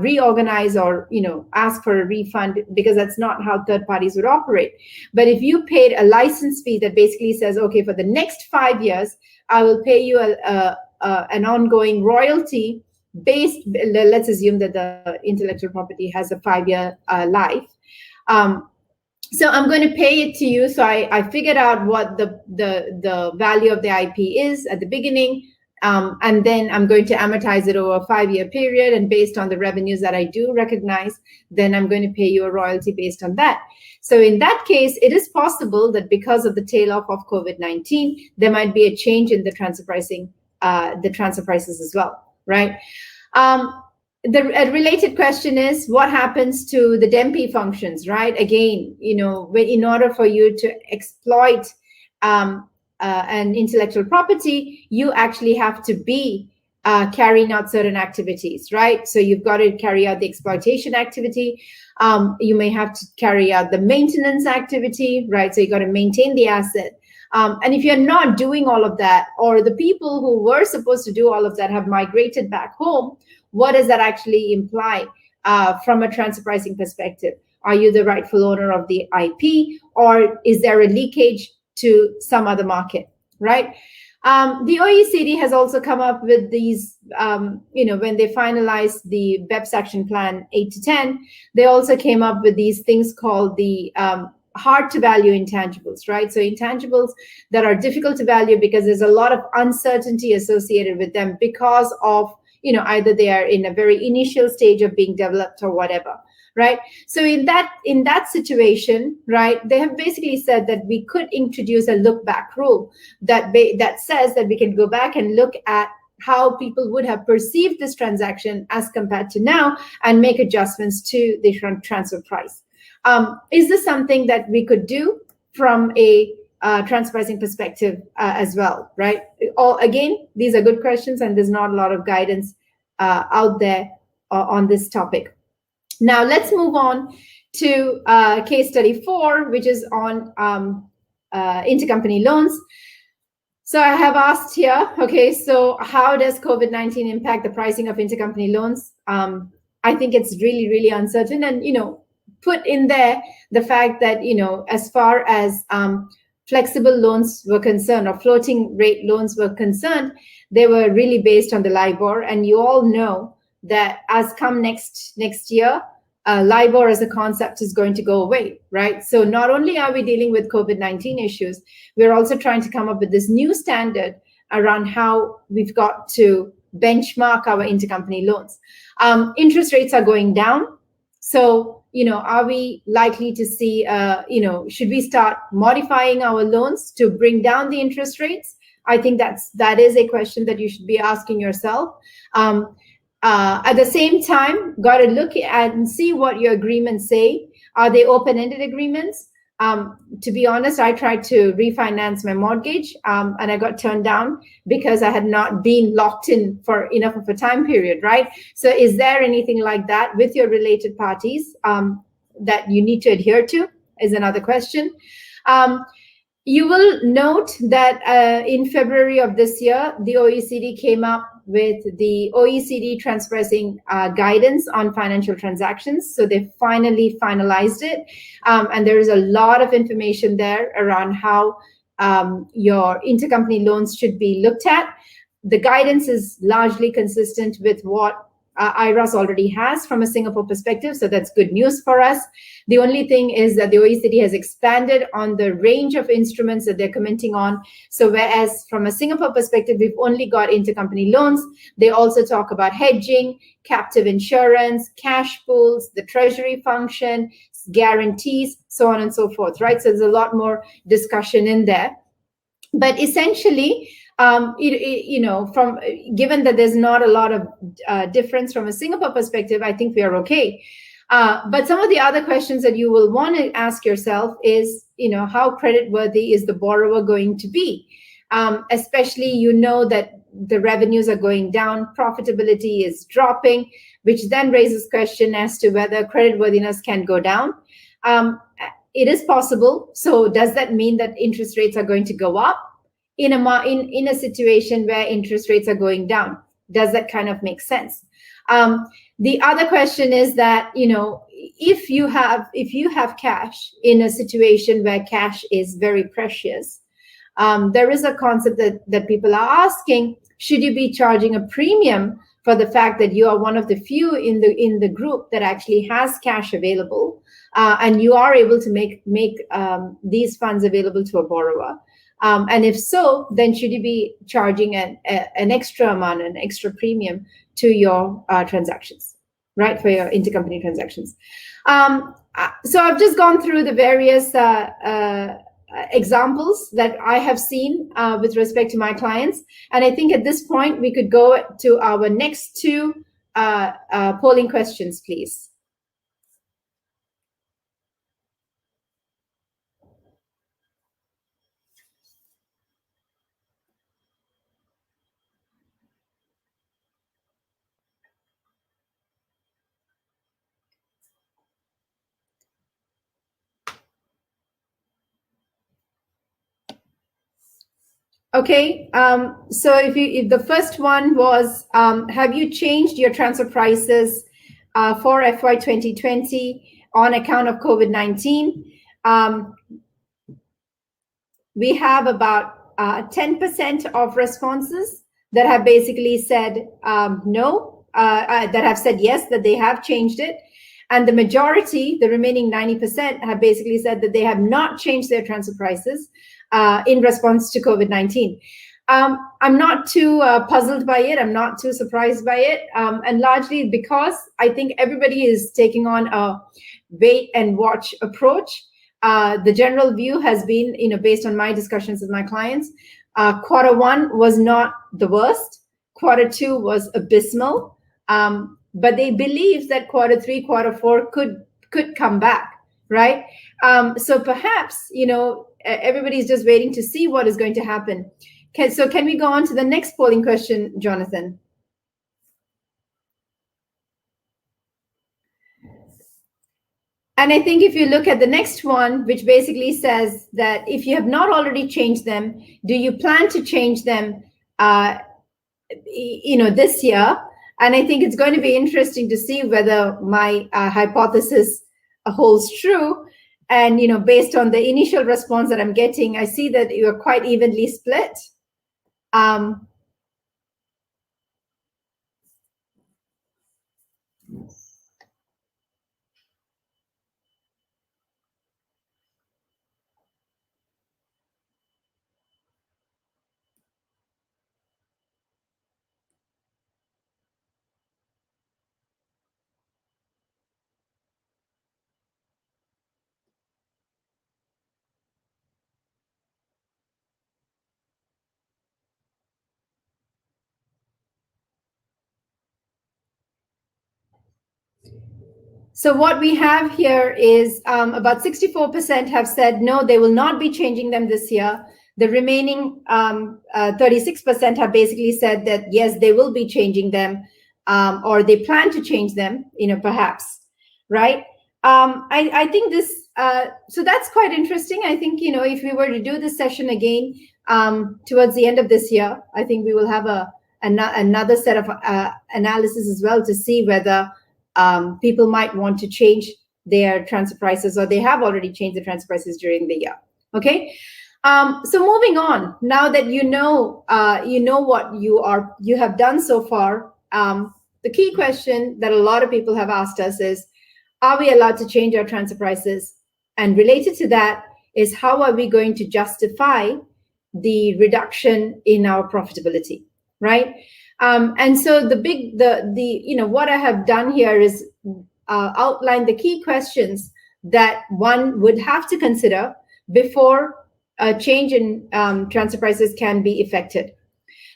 reorganize or ask for a refund, because that's not how third parties would operate. But if you paid a license fee that basically says, okay, for the next 5 years, I will pay you an ongoing royalty based, let's assume that the intellectual property has a 5-year life. So I'm going to pay it to you. So I figured out what the value of the IP is at the beginning, and then I'm going to amortize it over a 5-year period. And based on the revenues that I do recognize, then I'm going to pay you a royalty based on that. So in that case, it is possible that because of the tail off of COVID-19, there might be a change in the transfer pricing, the transfer prices as well, right? The related question is, what happens to the DEMPI functions, right? Again, in order for you to exploit an intellectual property, you actually have to be carrying out certain activities, right? So you've got to carry out the exploitation activity. You may have to carry out the maintenance activity, right? So you got to maintain the asset. And if you're not doing all of that, or the people who were supposed to do all of that have migrated back home, what does that actually imply from a transfer pricing perspective? Are you the rightful owner of the IP, or is there a leakage to some other market, right? The OECD has also come up with these, when they finalized the BEPS action plan 8 to 10, they also came up with these things called the hard to value intangibles, right? So intangibles that are difficult to value because there's a lot of uncertainty associated with them because of, either they are in a very initial stage of being developed or whatever, right? So in that situation, right, they have basically said that we could introduce a look back rule that says that we can go back and look at how people would have perceived this transaction as compared to now and make adjustments to the transfer price. Is this something that we could do from a transfer pricing perspective as well, right? Again, these are good questions, and there's not a lot of guidance out there on this topic. Now let's move on to case study 4, which is on intercompany loans. So I have asked here, okay, so how does COVID-19 impact the pricing of intercompany loans? I think it's really, really uncertain, and put in there the fact that as far as flexible loans were concerned, or floating rate loans were concerned, they were really based on the LIBOR. And you all know that as come next year, LIBOR as a concept is going to go away, right? So not only are we dealing with COVID-19 issues, we're also trying to come up with this new standard around how we've got to benchmark our intercompany loans. Interest rates are going down. So, are we likely to see, should we start modifying our loans to bring down the interest rates? I think that is a question that you should be asking yourself. At the same time, got to look at and see what your agreements say. Are they open-ended agreements? To be honest, I tried to refinance my mortgage and I got turned down because I had not been locked in for enough of a time period, right? So is there anything like that with your related parties that you need to adhere to is another question. You will note that in February of this year, the OECD came up with the OECD transparency guidance on financial transactions. So they finally finalized it. And there is a lot of information there around how your intercompany loans should be looked at. The guidance is largely consistent with what IRAS already has from a Singapore perspective, so that's good news for us. The only thing is that the OECD has expanded on the range of instruments that they're commenting on. So whereas from a Singapore perspective, we've only got intercompany loans, they also talk about hedging, captive insurance, cash pools, the treasury function, guarantees, so on and so forth, right? So there's a lot more discussion in there. But essentially, from given that there's not a lot of difference from a Singapore perspective, I think we are okay. But some of the other questions that you will want to ask yourself is, how creditworthy is the borrower going to be? Especially, that the revenues are going down, profitability is dropping, which then raises question as to whether creditworthiness can go down. It is possible. So does that mean that interest rates are going to go up in a situation where interest rates are going down? Does that kind of make sense? The other question is that, if you have cash in a situation where cash is very precious, there is a concept that people are asking, should you be charging a premium for the fact that you are one of the few in the group that actually has cash available, and you are able to make these funds available to a borrower? And if so, then should you be charging an extra amount, an extra premium to your transactions, right, for your intercompany transactions? So I've just gone through the various examples that I have seen with respect to my clients. And I think at this point, we could go to our next two polling questions, please. Okay, so if the first one was, have you changed your transfer prices for FY 2020 on account of COVID-19? We have about 10% of responses that have basically said no, that have said yes, that they have changed it. And the majority, the remaining 90%, have basically said that they have not changed their transfer prices in response to COVID-19. I'm not too puzzled by it. I'm not too surprised by it. And largely because I think everybody is taking on a wait and watch approach. The general view has been, based on my discussions with my clients, quarter one was not the worst. Quarter two was abysmal. But they believe that quarter three, quarter four could come back, right? So perhaps, everybody's just waiting to see what is going to happen. So can we go on to the next polling question, Jonathan? And I think if you look at the next one, which basically says that if you have not already changed them, do you plan to change them, this year? And I think it's going to be interesting to see whether my hypothesis holds true. And, based on the initial response that I'm getting, I see that you are quite evenly split. So what we have here is about 64% have said no, they will not be changing them this year. The remaining 36% have basically said that yes, they will be changing them, or they plan to change them, perhaps, right? I think this, so that's quite interesting. I think, if we were to do this session again towards the end of this year, I think we will have another set of analysis as well to see whether people might want to change their transfer prices, or they have already changed the transfer prices during the year. Okay. So moving on, now that you know what you have done so far, the key question that a lot of people have asked us is, are we allowed to change our transfer prices? And related to that is, how are we going to justify the reduction in our profitability, right? And so what I have done here is outline the key questions that one would have to consider before a change in transfer prices can be effected.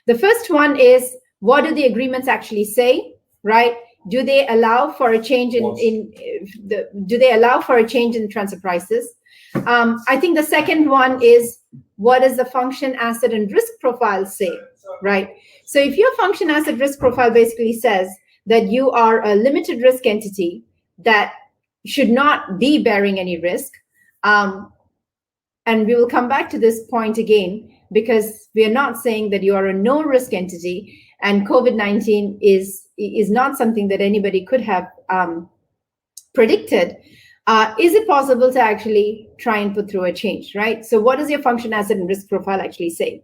The first one is, what do the agreements actually say, right? Do they allow for a change do they allow for a change in transfer prices? I think the second one is, what does the function, asset, and risk profile say, right? So if your function, asset, risk profile basically says that you are a limited risk entity that should not be bearing any risk, and we will come back to this point again, because we are not saying that you are a no risk entity, and COVID-19 is not something that anybody could have predicted. Is it possible to actually try and put through a change, right? So what does your function, asset, and risk profile actually say?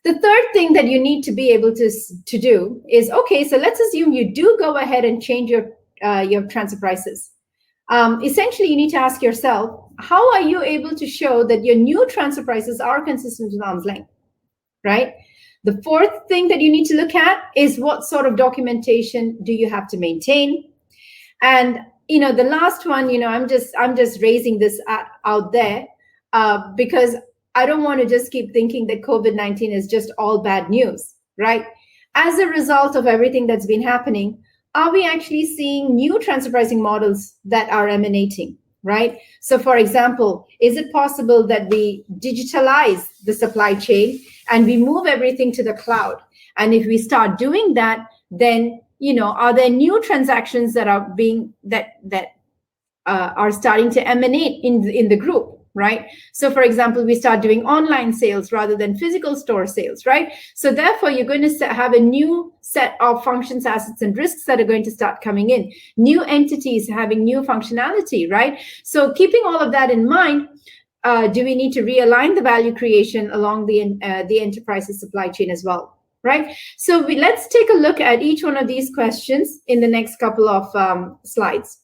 The third thing that you need to be able to do is, okay, so let's assume you do go ahead and change your transfer prices. Essentially, you need to ask yourself, how are you able to show that your new transfer prices are consistent with arm's length, right? The fourth thing that you need to look at is, what sort of documentation do you have to maintain? And the last one, I'm just raising this out there because I don't want to just keep thinking that COVID-19 is just all bad news, right? As a result of everything that's been happening, are we actually seeing new transfer pricing models that are emanating, right? So for example, is it possible that we digitalize the supply chain and we move everything to the cloud? And if we start doing that, then, are there new transactions that are are starting to emanate in the group, right? So for example, we start doing online sales rather than physical store sales, right? So therefore, you're going to have a new set of functions, assets, and risks that are going to start coming in. New entities having new functionality, right? So keeping all of that in mind, do we need to realign the value creation along the enterprise's supply chain as well, right? So let's take a look at each one of these questions in the next couple of slides.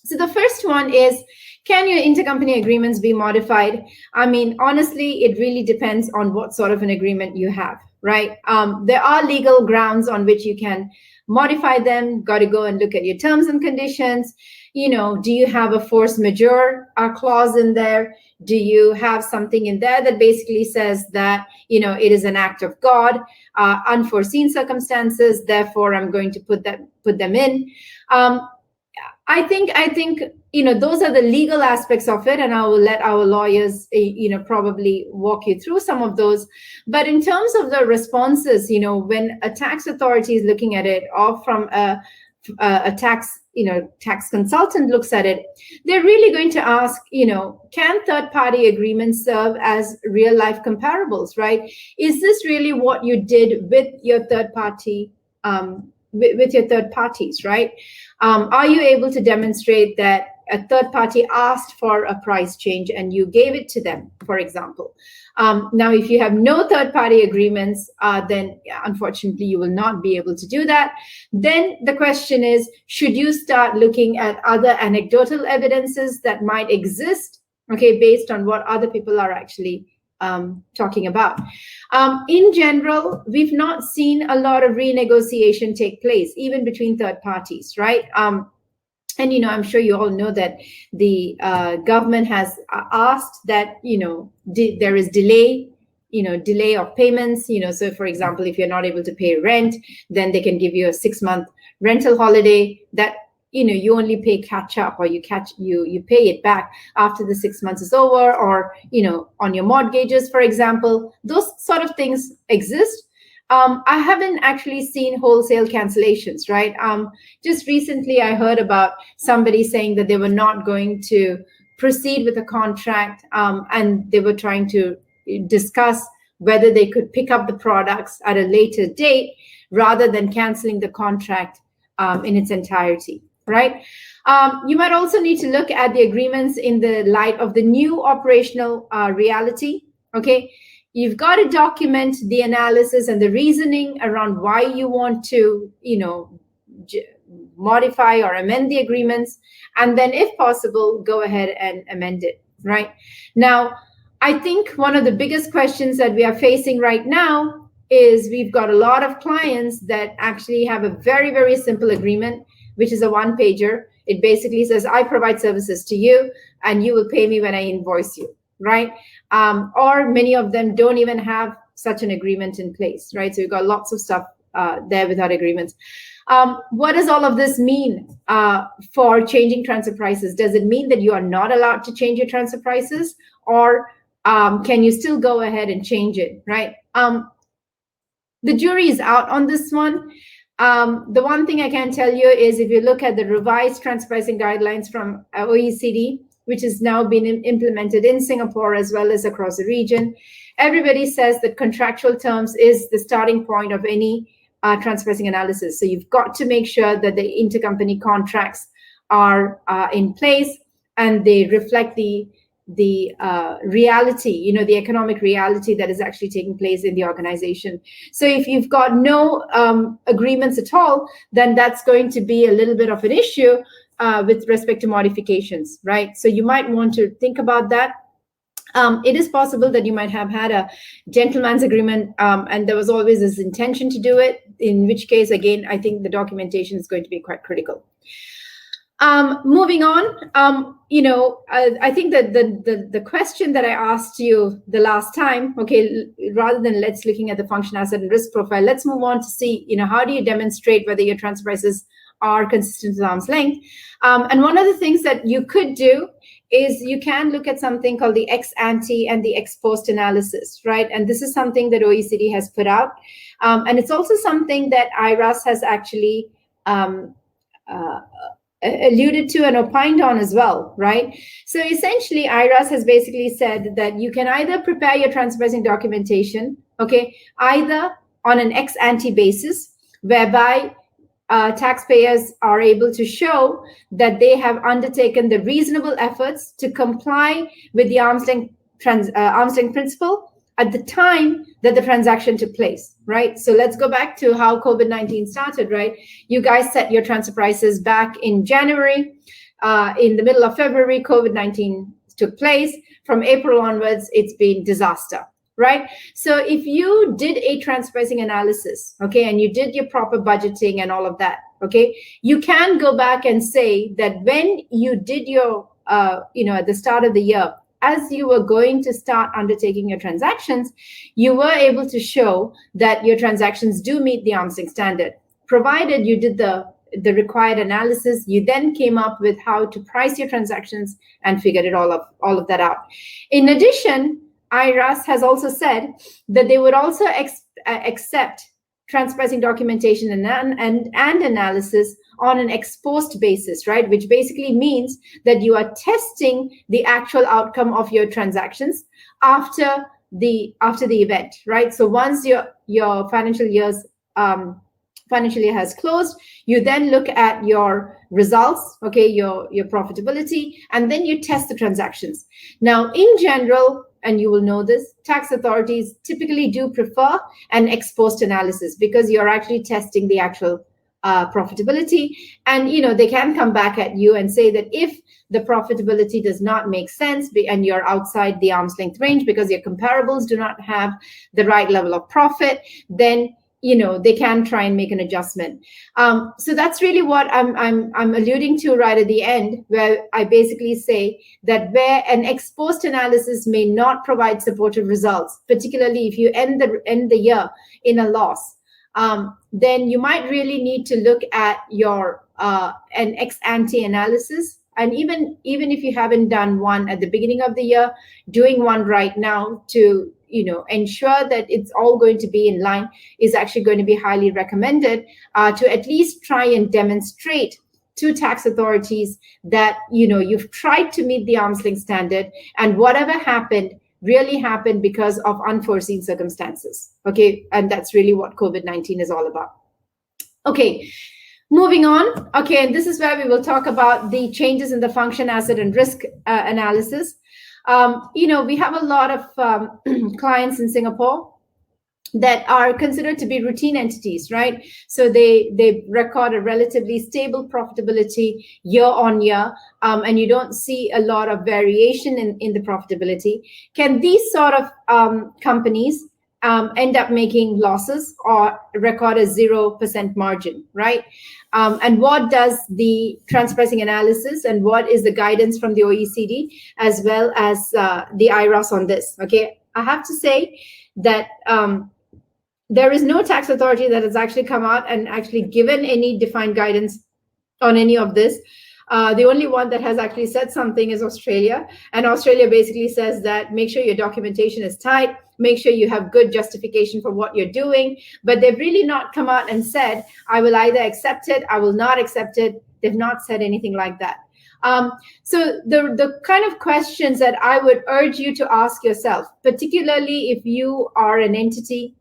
So the first one is, can your intercompany agreements be modified? I mean, honestly, it really depends on what sort of an agreement you have, right? There are legal grounds on which you can modify them. Got to go and look at your terms and conditions. Do you have a force majeure clause in there? Do you have something in there that basically says that, it is an act of God, unforeseen circumstances, therefore I'm going to put them in? I think those are the legal aspects of it, and I will let our lawyers probably walk you through some of those. But in terms of the responses, when a tax authority is looking at it, or from a tax consultant looks at it, they're really going to ask, can third-party agreements serve as real-life comparables, right? Is this really what you did with your third-party with your third parties, right? Are you able to demonstrate that a third party asked for a price change and you gave it to them, for example? Now, if you have no third party agreements, then unfortunately you will not be able to do that. Then the question is, should you start looking at other anecdotal evidences that might exist, okay, based on what other people are actually talking about? In general, we've not seen a lot of renegotiation take place, even between third parties, right? And I'm sure you all know that the government has asked that there is delay of payments. So for example, if you're not able to pay rent, then they can give you a 6-month rental holiday. That you only pay catch up, or you pay it back after the 6 months is over, or on your mortgages, for example. Those sort of things exist. I haven't actually seen wholesale cancellations, right? Just recently I heard about somebody saying that they were not going to proceed with a contract, and they were trying to discuss whether they could pick up the products at a later date rather than canceling the contract in its entirety, right? You might also need to look at the agreements in the light of the new operational reality, okay? You've got to document the analysis and the reasoning around why you want to, modify or amend the agreements, and then if possible, go ahead and amend it, right? Now, I think one of the biggest questions that we are facing right now is we've got a lot of clients that actually have a very, very simple agreement, which is a one-pager. It basically says, I provide services to you and you will pay me when I invoice you, right? Or many of them don't even have such an agreement in place, right? So you've got lots of stuff there without agreements. What does all of this mean for changing transfer prices? Does it mean that you are not allowed to change your transfer prices, or can you still go ahead and change it, right? The jury is out on this one. The one thing I can tell you is if you look at the revised transfer pricing guidelines from OECD, which has now been implemented in Singapore as well as across the region, everybody says that contractual terms is the starting point of any transfer pricing analysis. So you've got to make sure that the intercompany contracts are in place and they reflect the reality, the economic reality that is actually taking place in the organization. So if you've got no agreements at all, then that's going to be a little bit of an issue with respect to modifications, right? So you might want to think about that. It is possible that you might have had a gentleman's agreement and there was always this intention to do it, in which case, again, I think the documentation is going to be quite critical. Moving on, I think that the question that I asked you the last time, okay, rather than let's looking at the function, asset, and risk profile, let's move on to see, how do you demonstrate whether your transfer prices are consistent with arm's length. And one of the things that you could do is you can look at something called the ex ante and the ex post analysis, right? And this is something that OECD has put out. And it's also something that IRAS has actually alluded to and opined on as well, right? So essentially, IRAS has basically said that you can either prepare your transfer pricing documentation, okay, either on an ex ante basis, whereby taxpayers are able to show that they have undertaken the reasonable efforts to comply with the arm's length principle at the time that the transaction took place, right? So let's go back to how COVID-19 started, right? You guys set your transfer prices back in January. In the middle of February, COVID-19 took place. From April onwards, it's been disaster, right? So if you did a transfer pricing analysis, okay, and you did your proper budgeting and all of that, okay, you can go back and say that when you did your, at the start of the year, as you were going to start undertaking your transactions, you were able to show that your transactions do meet the arm's length standard. Provided you did the required analysis, you then came up with how to price your transactions and figured it all of that out. In addition, IRAS has also said that they would also accept transfer pricing documentation and analysis on an ex post basis, right? Which basically means that you are testing the actual outcome of your transactions after the event, right? So once your financial year has closed, you then look at your results, okay, your profitability, and then you test the transactions. Now, in general, and you will know this, tax authorities typically do prefer an ex post analysis because you're actually testing the actual profitability. And, they can come back at you and say that if the profitability does not make sense and you're outside the arm's length range because your comparables do not have the right level of profit, then they can try and make an adjustment. So that's really what I'm alluding to right at the end, where I basically say that where an ex post analysis may not provide supportive results, particularly if you end the year in a loss, then you might really need to look at your an ex-ante analysis. And even if you haven't done one at the beginning of the year, doing one right now to ensure that it's all going to be in line is actually going to be highly recommended, to at least try and demonstrate to tax authorities that you've tried to meet the arm's length standard, and whatever happened really happened because of unforeseen circumstances. Okay, and that's really what COVID-19 is all about. Okay, moving on. Okay, and this is where we will talk about the changes in the function, asset, and risk analysis. We have a lot of clients in Singapore that are considered to be routine entities, right? So they record a relatively stable profitability year on year, and you don't see a lot of variation in the profitability. Can these sort of companies end up making losses or record a 0% margin, right? And what does the transfer pricing analysis and what is the guidance from the OECD as well as the IRAS on this? Okay, I have to say that there is no tax authority that has actually come out and actually given any defined guidance on any of this. The only one that has actually said something is Australia. And Australia basically says that make sure your documentation is tight, make sure you have good justification for what you're doing. But they've really not come out and said, I will either accept it, I will not accept it. They've not said anything like that. So the kind of questions that I would urge you to ask yourself, particularly if you are an entity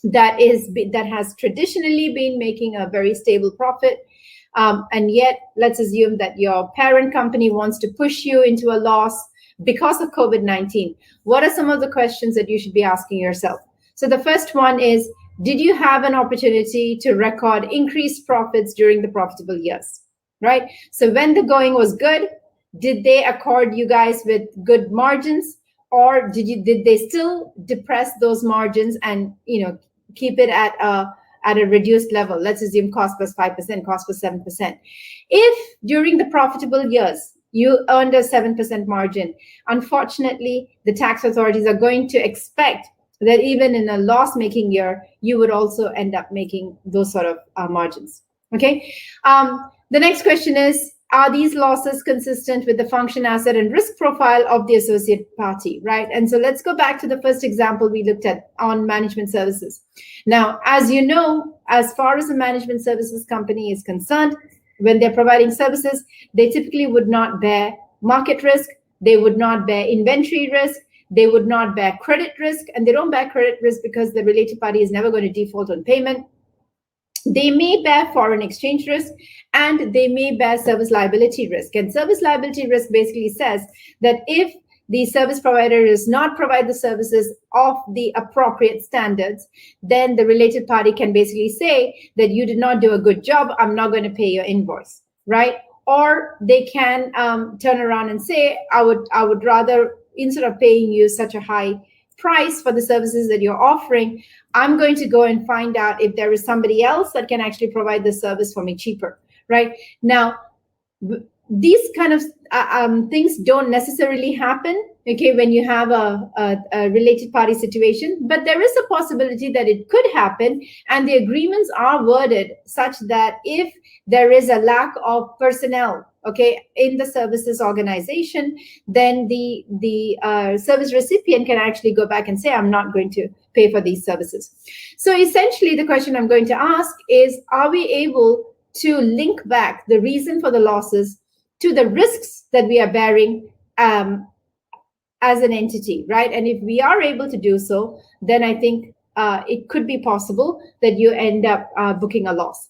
that has traditionally been making a very stable profit, and yet let's assume that your parent company wants to push you into a loss because of COVID-19. What are some of the questions that you should be asking yourself? So the first one is, did you have an opportunity to record increased profits during the profitable years, right? So when the going was good, did they accord you guys with good margins, or did they still depress those margins and keep it at a reduced level? Let's assume cost plus 5%, cost plus 7%. If during the profitable years you earned a 7% margin, unfortunately, the tax authorities are going to expect that even in a loss-making year, you would also end up making those sort of margins. Okay. The next question is, are these losses consistent with the function, asset, and risk profile of the associate party, right? And so let's go back to the first example we looked at on management services. Now, as you know, as far as a management services company is concerned, when they're providing services, they typically would not bear market risk, they would not bear inventory risk, they would not bear credit risk, and they don't bear credit risk because the related party is never going to default on payment. They may bear foreign exchange risk, and they may bear service liability risk. And service liability risk basically says that if the service provider does not provide the services of the appropriate standards, then the related party can basically say that you did not do a good job, I'm not going to pay your invoice, right? Or they can turn around and say, I would rather, instead of paying you such a high price for the services that you're offering, I'm going to go and find out if there is somebody else that can actually provide the service for me cheaper, right? Now, these kind of things don't necessarily happen, okay, when you have a related party situation, but there is a possibility that it could happen, and the agreements are worded such that if there is a lack of personnel, okay, in the services organization, then the service recipient can actually go back and say, I'm not going to pay for these services. So essentially, the question I'm going to ask is, are we able to link back the reason for the losses to the risks that we are bearing as an entity, right? And if we are able to do so, then I think it could be possible that you end up booking a loss.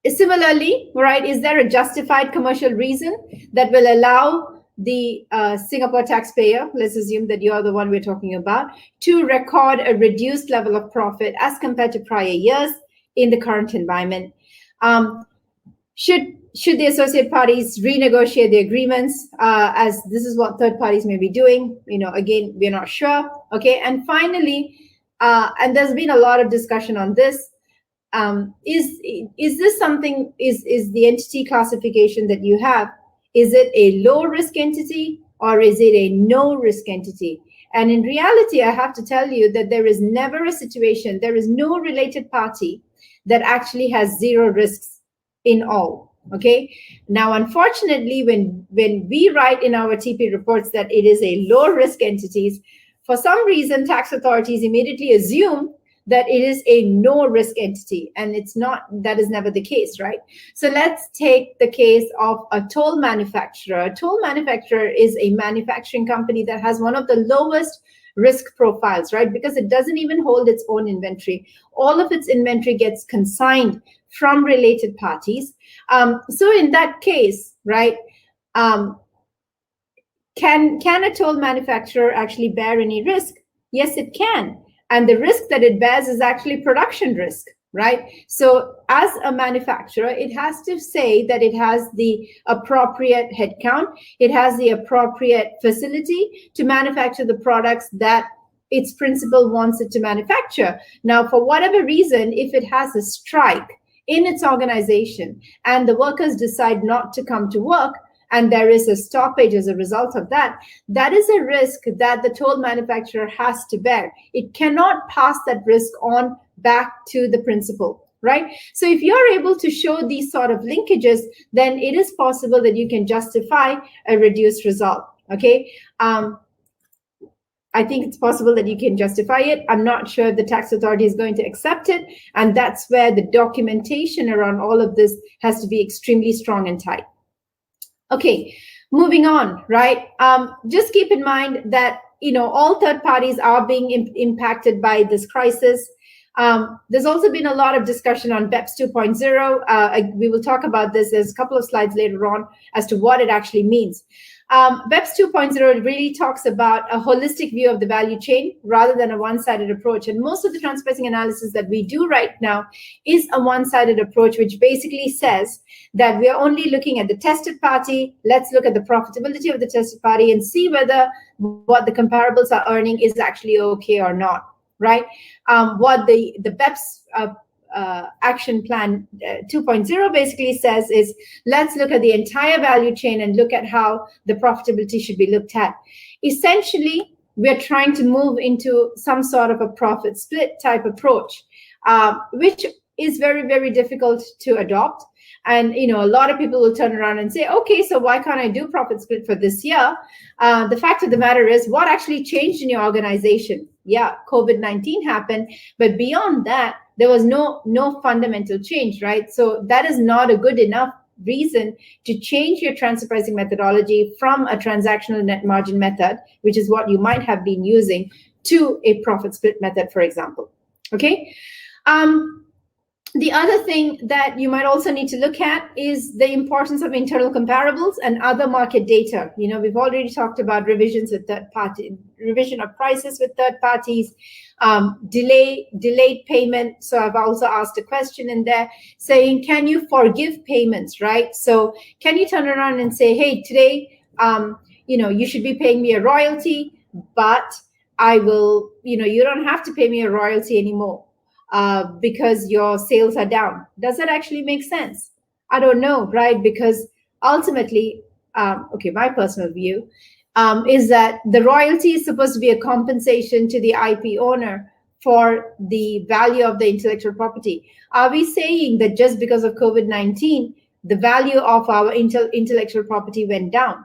Similarly, right, is there a justified commercial reason that will allow the Singapore taxpayer, let's assume that you're the one we're talking about, to record a reduced level of profit as compared to prior years in the current environment? Should the associate parties renegotiate the agreements, as this is what third parties may be doing? Again, we're not sure. Okay, and finally, and there's been a lot of discussion on this. Is this something? Is the entity classification that you have? Is it a low risk entity or is it a no risk entity? And in reality, I have to tell you that there is never a situation. There is no related party that actually has zero risks in all. Okay. Now, unfortunately, when we write in our TP reports that it is a low risk entities, for some reason, tax authorities immediately assume that it is a no risk entity, and it's not. That is never the case, right? So let's take the case of a toll manufacturer. A toll manufacturer is a manufacturing company that has one of the lowest risk profiles, right? Because it doesn't even hold its own inventory. All of its inventory gets consigned from related parties. So in that case, right, can a toll manufacturer actually bear any risk? Yes, it can. And the risk that it bears is actually production risk, right? So as a manufacturer, it has to say that it has the appropriate headcount, it has the appropriate facility to manufacture the products that its principal wants it to manufacture. Now, for whatever reason, if it has a strike in its organization and the workers decide not to come to work, and there is a stoppage as a result of that, that is a risk that the toll manufacturer has to bear. It cannot pass that risk on back to the principal, right? So if you're able to show these sort of linkages, then it is possible that you can justify a reduced result, okay? I think it's possible that you can justify it. I'm not sure if the tax authority is going to accept it, and that's where the documentation around all of this has to be extremely strong and tight. Okay, moving on, right? Just keep in mind that, all third parties are being impacted by this crisis. There's also been a lot of discussion on BEPS 2.0. We will talk about this. There's a couple of slides later on as to what it actually means. BEPS 2.0 really talks about a holistic view of the value chain rather than a one-sided approach. And most of the transfer pricing analysis that we do right now is a one-sided approach, which basically says that we are only looking at the tested party. Let's look at the profitability of the tested party and see whether what the comparables are earning is actually okay or not, right? What the BEPS action plan 2.0 basically says is, let's look at the entire value chain and look at how the profitability should be looked at. Essentially, we're trying to move into some sort of a profit split type approach, which is very, very difficult to adopt. And, a lot of people will turn around and say, okay, so why can't I do profit split for this year? The fact of the matter is, what actually changed in your organization? Yeah, COVID-19 happened, but beyond that, there was no fundamental change, right? So that is not a good enough reason to change your transfer pricing methodology from a transactional net margin method, which is what you might have been using, to a profit split method, for example. Okay. The other thing that you might also need to look at is the importance of internal comparables and other market data. We've already talked about revisions with third party, revision of prices with third parties, delayed payment. So I've also asked a question in there saying, can you forgive payments, right? So can you turn around and say, hey, today, you should be paying me a royalty, but I will, you don't have to pay me a royalty anymore. Because your sales are down. Does that actually make sense? I don't know, right? Because ultimately, my personal view is that the royalty is supposed to be a compensation to the IP owner for the value of the intellectual property. Are we saying that just because of COVID-19, the value of our intellectual property went down?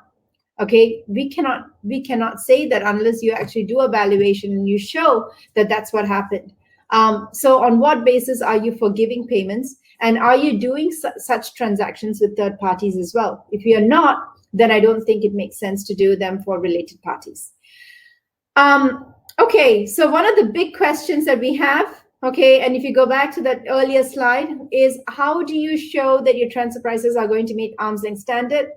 Okay, we cannot say that unless you actually do a valuation and you show that that's what happened. So on what basis are you forgiving payments? And are you doing such transactions with third parties as well? If you're not, then I don't think it makes sense to do them for related parties. Okay, so one of the big questions that we have, okay, and if you go back to that earlier slide, is how do you show that your transfer prices are going to meet arm's length standard?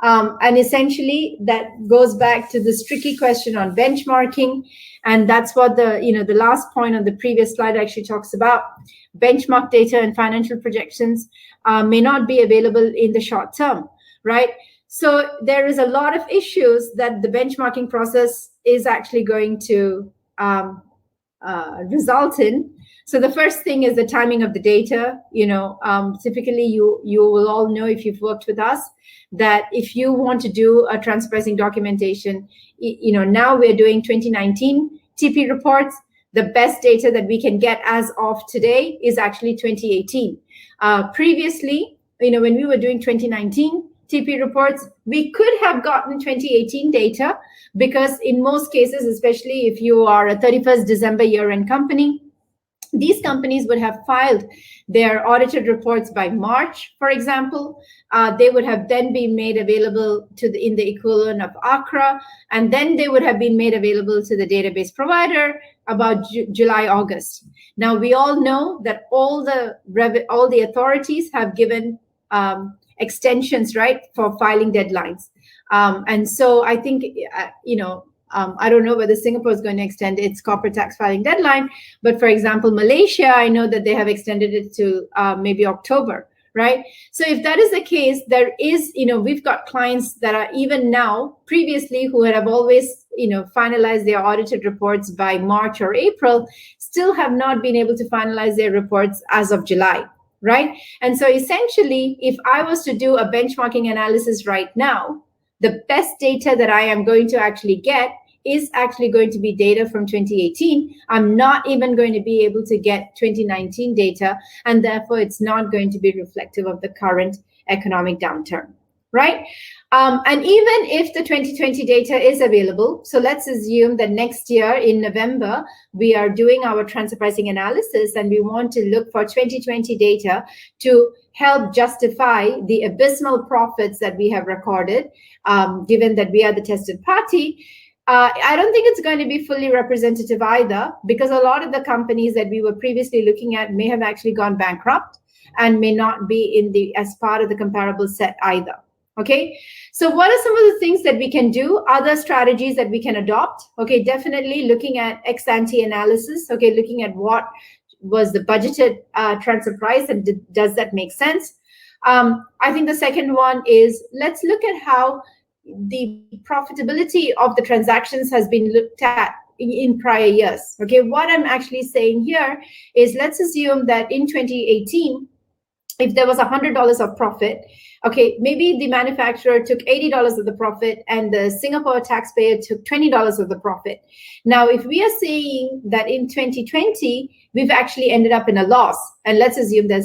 And essentially that goes back to this tricky question on benchmarking. And that's what the last point on the previous slide actually talks about. Benchmark data and financial projections may not be available in the short term, right? So there is a lot of issues that the benchmarking process is actually going to result in. So the first thing is the timing of the data. Typically you will all know, if you've worked with us, that if you want to do a transfer pricing documentation, now we're doing 2019 TP reports. the best data that we can get as of today is actually 2018. Previously, when we were doing 2019 TP reports, we could have gotten 2018 data because in most cases, especially if you are a 31st December year-end company, these companies would have filed their audited reports by March, for example. They would have then been made available in the equivalent of ACRA, and then they would have been made available to the database provider about July, August. Now, we all know that all the authorities have given extensions, right, for filing deadlines. And so I think, I don't know whether Singapore is going to extend its corporate tax filing deadline, but for example, Malaysia, I know that they have extended it to maybe October, right? So if that is the case, there is, we've got clients that are even now, previously, who have always, finalized their audited reports by March or April, still have not been able to finalize their reports as of July, right? And so essentially, if I was to do a benchmarking analysis right now, the best data that I am going to actually get is actually going to be data from 2018. I'm not even going to be able to get 2019 data, and therefore it's not going to be reflective of the current economic downturn, right? And even if the 2020 data is available, so let's assume that next year in November, we are doing our transfer pricing analysis and we want to look for 2020 data to help justify the abysmal profits that we have recorded, given that we are the tested party. I don't think it's going to be fully representative either, because a lot of the companies that we were previously looking at may have actually gone bankrupt and may not be as part of the comparable set either. Okay, so what are some of the things that we can do? Other strategies that we can adopt? Okay, definitely looking at ex-ante analysis. Okay, looking at what was the budgeted transfer price and does that make sense? I think the second one is, let's look at how the profitability of the transactions has been looked at in prior years. Okay, what I'm actually saying here is, let's assume that in 2018, if there was $100 of profit, okay, maybe the manufacturer took $80 of the profit and the Singapore taxpayer took $20 of the profit. Now, if we are saying that in 2020, we've actually ended up in a loss, and let's assume there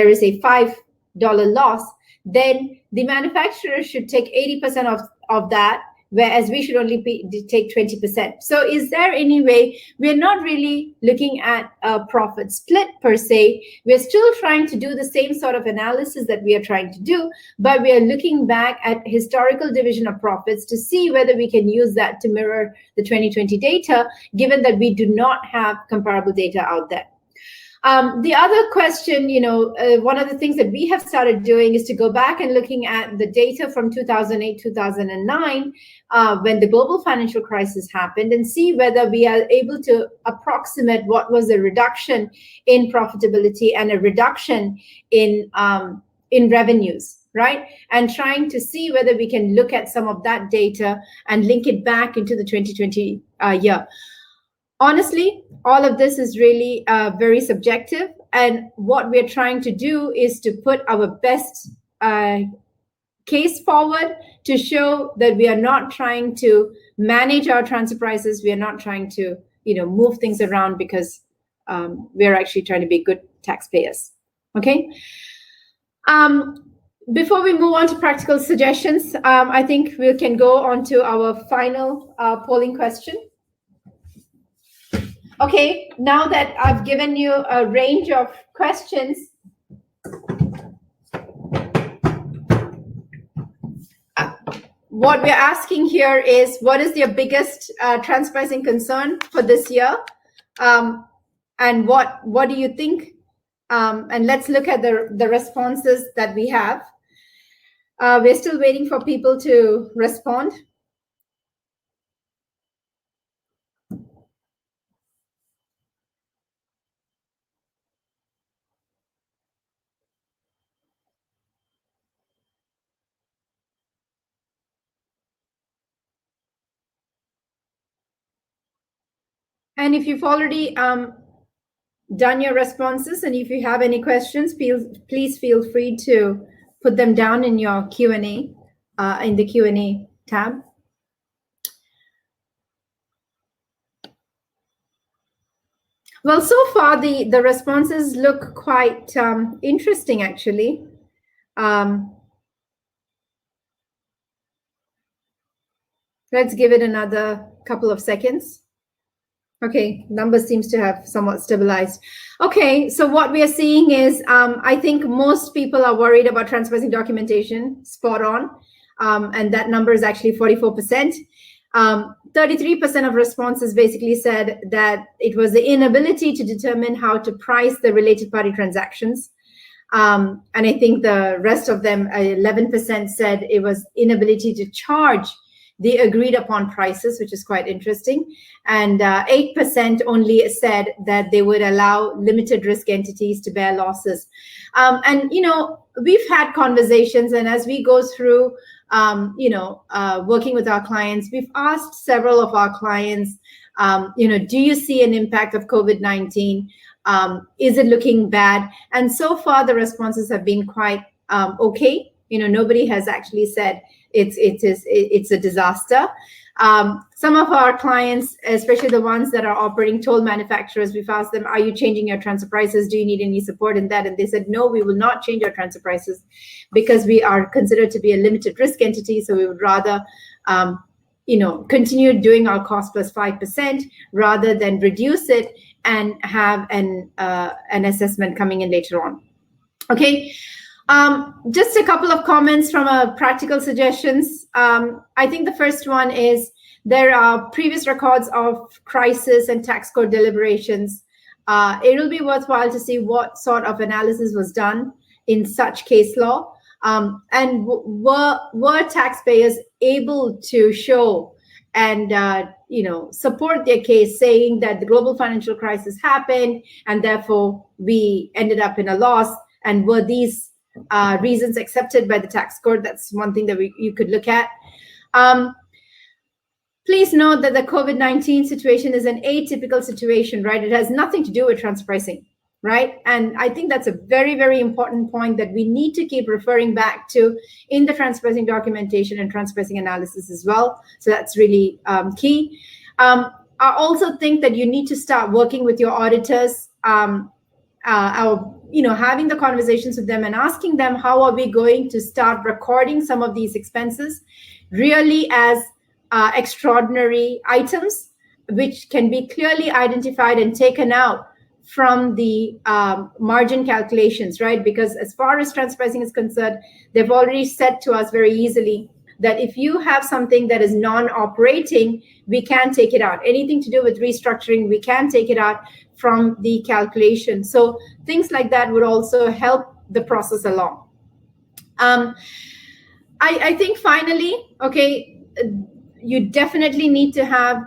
is a $5 loss, then the manufacturer should take 80% of that, whereas we should only take 20%. So is there any way, we're not really looking at a profit split per se, we're still trying to do the same sort of analysis that we are trying to do, but we are looking back at historical division of profits to see whether we can use that to mirror the 2020 data, given that we do not have comparable data out there. The other question, one of the things that we have started doing is to go back and looking at the data from 2008, 2009, when the global financial crisis happened, and see whether we are able to approximate what was a reduction in profitability and a reduction in revenues, right? And trying to see whether we can look at some of that data and link it back into the 2020 year. Honestly, all of this is really very subjective, and what we're trying to do is to put our best case forward to show that we are not trying to manage our transfer prices. We are not trying to, move things around, because we're actually trying to be good taxpayers. Okay. Before we move on to practical suggestions, I think we can go on to our final polling question. Okay, now that I've given you a range of questions, what we're asking here is, what is your biggest transfer pricing concern for this year? And what do you think? And let's look at the responses that we have. We're still waiting for people to respond. And if you've already done your responses, and if you have any questions, please feel free to put them down in your Q&A, in the Q&A tab. Well, so far the responses look quite interesting, actually. Let's give it another couple of seconds. Okay, numbers seems to have somewhat stabilized. Okay, so what we are seeing is, I think most people are worried about transfer pricing documentation, spot on, and that number is actually 44%. 33% of responses basically said that it was the inability to determine how to price the related party transactions. And I think the rest of them, 11% said it was inability to charge the agreed upon prices, which is quite interesting. And 8% only said that they would allow limited risk entities to bear losses. And, we've had conversations, and as we go through, working with our clients, we've asked several of our clients, do you see an impact of COVID-19? Is it looking bad? And so far, the responses have been quite okay. Nobody has actually said it's a disaster. Some of our clients, especially the ones that are operating toll manufacturers, we've asked them, are you changing your transfer prices? Do you need any support in that? And they said, no, we will not change our transfer prices because we are considered to be a limited risk entity. So we would rather, continue doing our cost plus 5% rather than reduce it and have an assessment coming in later on. Okay. Just a couple of comments from practical suggestions. I think the first one is there are previous records of crisis and tax court deliberations. It will be worthwhile to see what sort of analysis was done in such case law, and were taxpayers able to show and support their case, saying that the global financial crisis happened and therefore we ended up in a loss, and were these reasons accepted by the tax court? That's one thing that you could look at. Please note that the COVID-19 situation is an atypical situation, right? It has nothing to do with transfer pricing, right? And I think that's a very, very important point that we need to keep referring back to in the transfer pricing documentation and transfer pricing analysis as well. So that's really key. I also think that you need to start working with your auditors, having the conversations with them and asking them, how are we going to start recording some of these expenses really as extraordinary items, which can be clearly identified and taken out from the margin calculations, right? Because as far as transfer pricing is concerned, they've already said to us very easily that if you have something that is non-operating, we can take it out. Anything to do with restructuring, we can take it out from the calculation. So things like that would also help the process along. I think finally, okay, you definitely need to have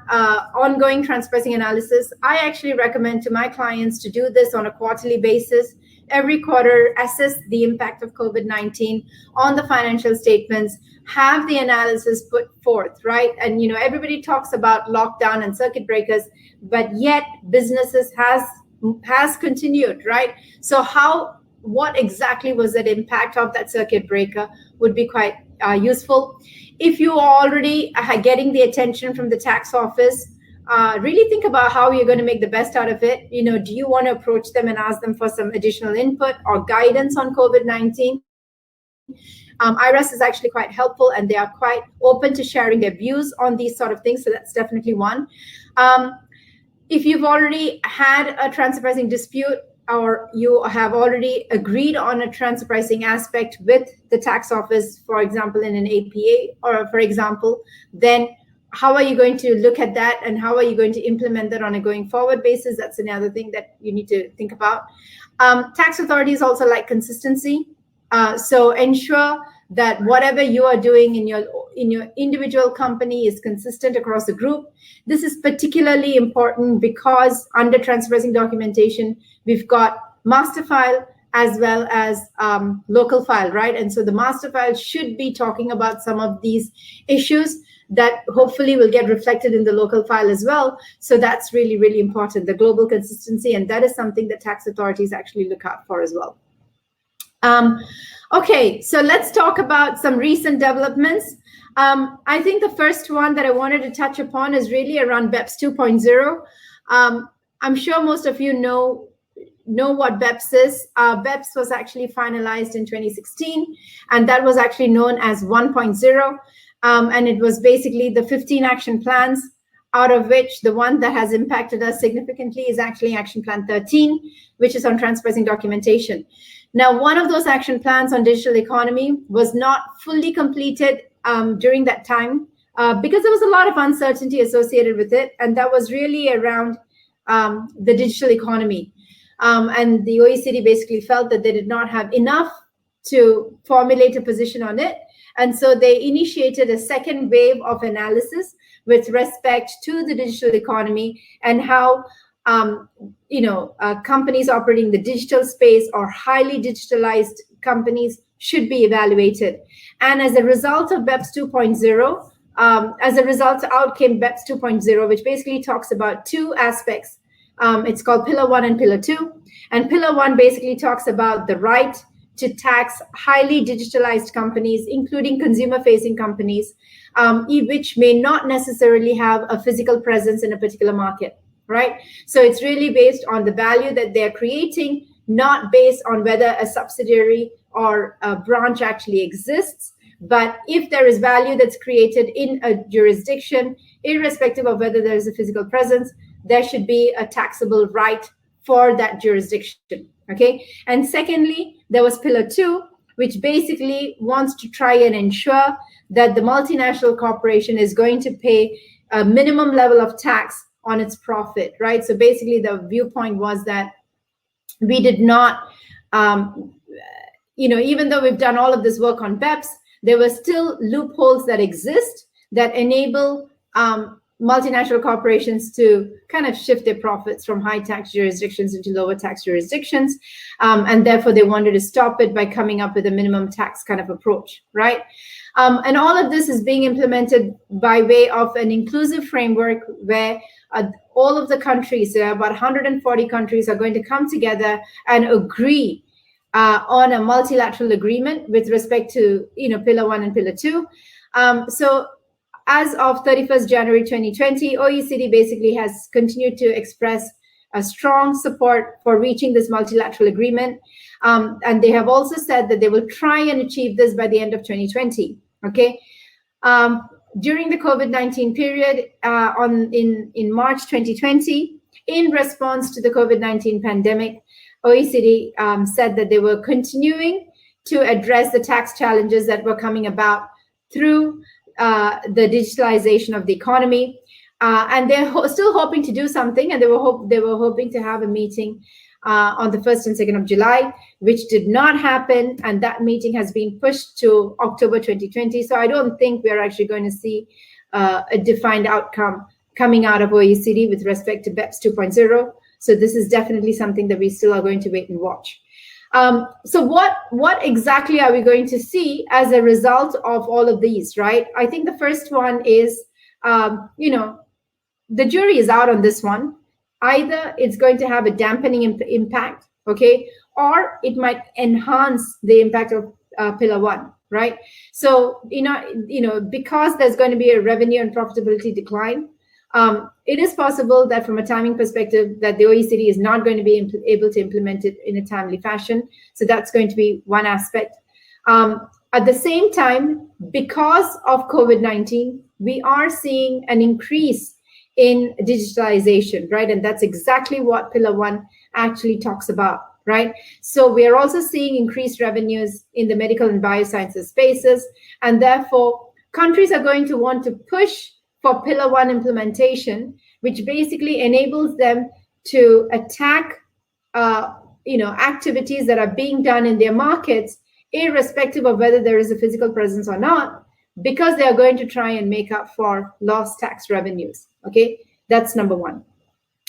ongoing transfer pricing analysis. I actually recommend to my clients to do this on a quarterly basis. Every quarter, assess the impact of COVID-19 on the financial statements, have the analysis put forth, right? And everybody talks about lockdown and circuit breakers, but yet businesses has continued, right? So what exactly was that impact of that circuit breaker would be quite useful. If you are already getting the attention from the tax office, really think about how you're going to make the best out of it. Do you want to approach them and ask them for some additional input or guidance on COVID-19? IRS is actually quite helpful, and they are quite open to sharing their views on these sort of things. So that's definitely one. If you've already had a transfer pricing dispute, or you have already agreed on a transfer pricing aspect with the tax office, for example, in an APA, or for example, then how are you going to look at that, and how are you going to implement that on a going forward basis? That's another thing that you need to think about. Tax authorities also like consistency. So ensure that whatever you are doing in your individual company is consistent across the group. This is particularly important because under transfer pricing documentation, we've got master file as well as local file, right? And so the master file should be talking about some of these issues that hopefully will get reflected in the local file as well. So that's really, really important, the global consistency. And that is something that tax authorities actually look out for as well. Okay, so let's talk about some recent developments. I think the first one that I wanted to touch upon is really around BEPS 2.0. I'm sure most of you know what BEPS is. BEPS was actually finalized in 2016, and that was actually known as 1.0. And it was basically the 15 action plans, out of which the one that has impacted us significantly is actually Action Plan 13, which is on transfer pricing documentation. Now, one of those action plans on digital economy was not fully completed during that time because there was a lot of uncertainty associated with it, and that was really around the digital economy. And the OECD basically felt that they did not have enough to formulate a position on it. And so they initiated a second wave of analysis with respect to the digital economy and how companies operating the digital space or highly digitalized companies should be evaluated. And as a result of BEPS 2.0, out came BEPS 2.0, which basically talks about two aspects. It's called Pillar 1 and Pillar 2. And Pillar 1 basically talks about the right to tax highly digitalized companies, including consumer-facing companies, which may not necessarily have a physical presence in a particular market, right? So it's really based on the value that they're creating, not based on whether a subsidiary or a branch actually exists. But if there is value that's created in a jurisdiction, irrespective of whether there is a physical presence, there should be a taxable right for that jurisdiction, okay? And secondly, there was Pillar 2, which basically wants to try and ensure that the multinational corporation is going to pay a minimum level of tax on its profit, right? So basically the viewpoint was that we did not, even though we've done all of this work on BEPS, there were still loopholes that exist that enable multinational corporations to kind of shift their profits from high tax jurisdictions into lower tax jurisdictions. And therefore, they wanted to stop it by coming up with a minimum tax kind of approach, right? And all of this is being implemented by way of an inclusive framework where all of the countries, about 140 countries, are going to come together and agree on a multilateral agreement with respect to Pillar 1 and Pillar 2. So as of 31st January 2020, OECD basically has continued to express a strong support for reaching this multilateral agreement. And they have also said that they will try and achieve this by the end of 2020, okay? During the COVID-19 period in March 2020, in response to the COVID-19 pandemic, OECD said that they were continuing to address the tax challenges that were coming about through the digitalization of the economy, and they're still hoping to do something. And they were hoping to have a meeting on the 1st and 2nd of July, which did not happen, and that meeting has been pushed to October 2020. So I don't think we are actually going to see a defined outcome coming out of OECD with respect to BEPS 2.0. So this is definitely something that we still are going to wait and watch. So what exactly are we going to see as a result of all of these, right? I think the first one is, the jury is out on this one. Either it's going to have a dampening impact, okay, or it might enhance the impact of Pillar 1, right? So, because there's going to be a revenue and profitability decline, it is possible that from a timing perspective that the OECD is not going to be able to implement it in a timely fashion. So that's going to be one aspect. At the same time, because of COVID-19, we are seeing an increase in digitalization, right? And that's exactly what Pillar 1 actually talks about, right? So we are also seeing increased revenues in the medical and biosciences spaces, and therefore countries are going to want to push for Pillar 1 implementation, which basically enables them to attack, activities that are being done in their markets, irrespective of whether there is a physical presence or not, because they are going to try and make up for lost tax revenues. Okay, that's number one.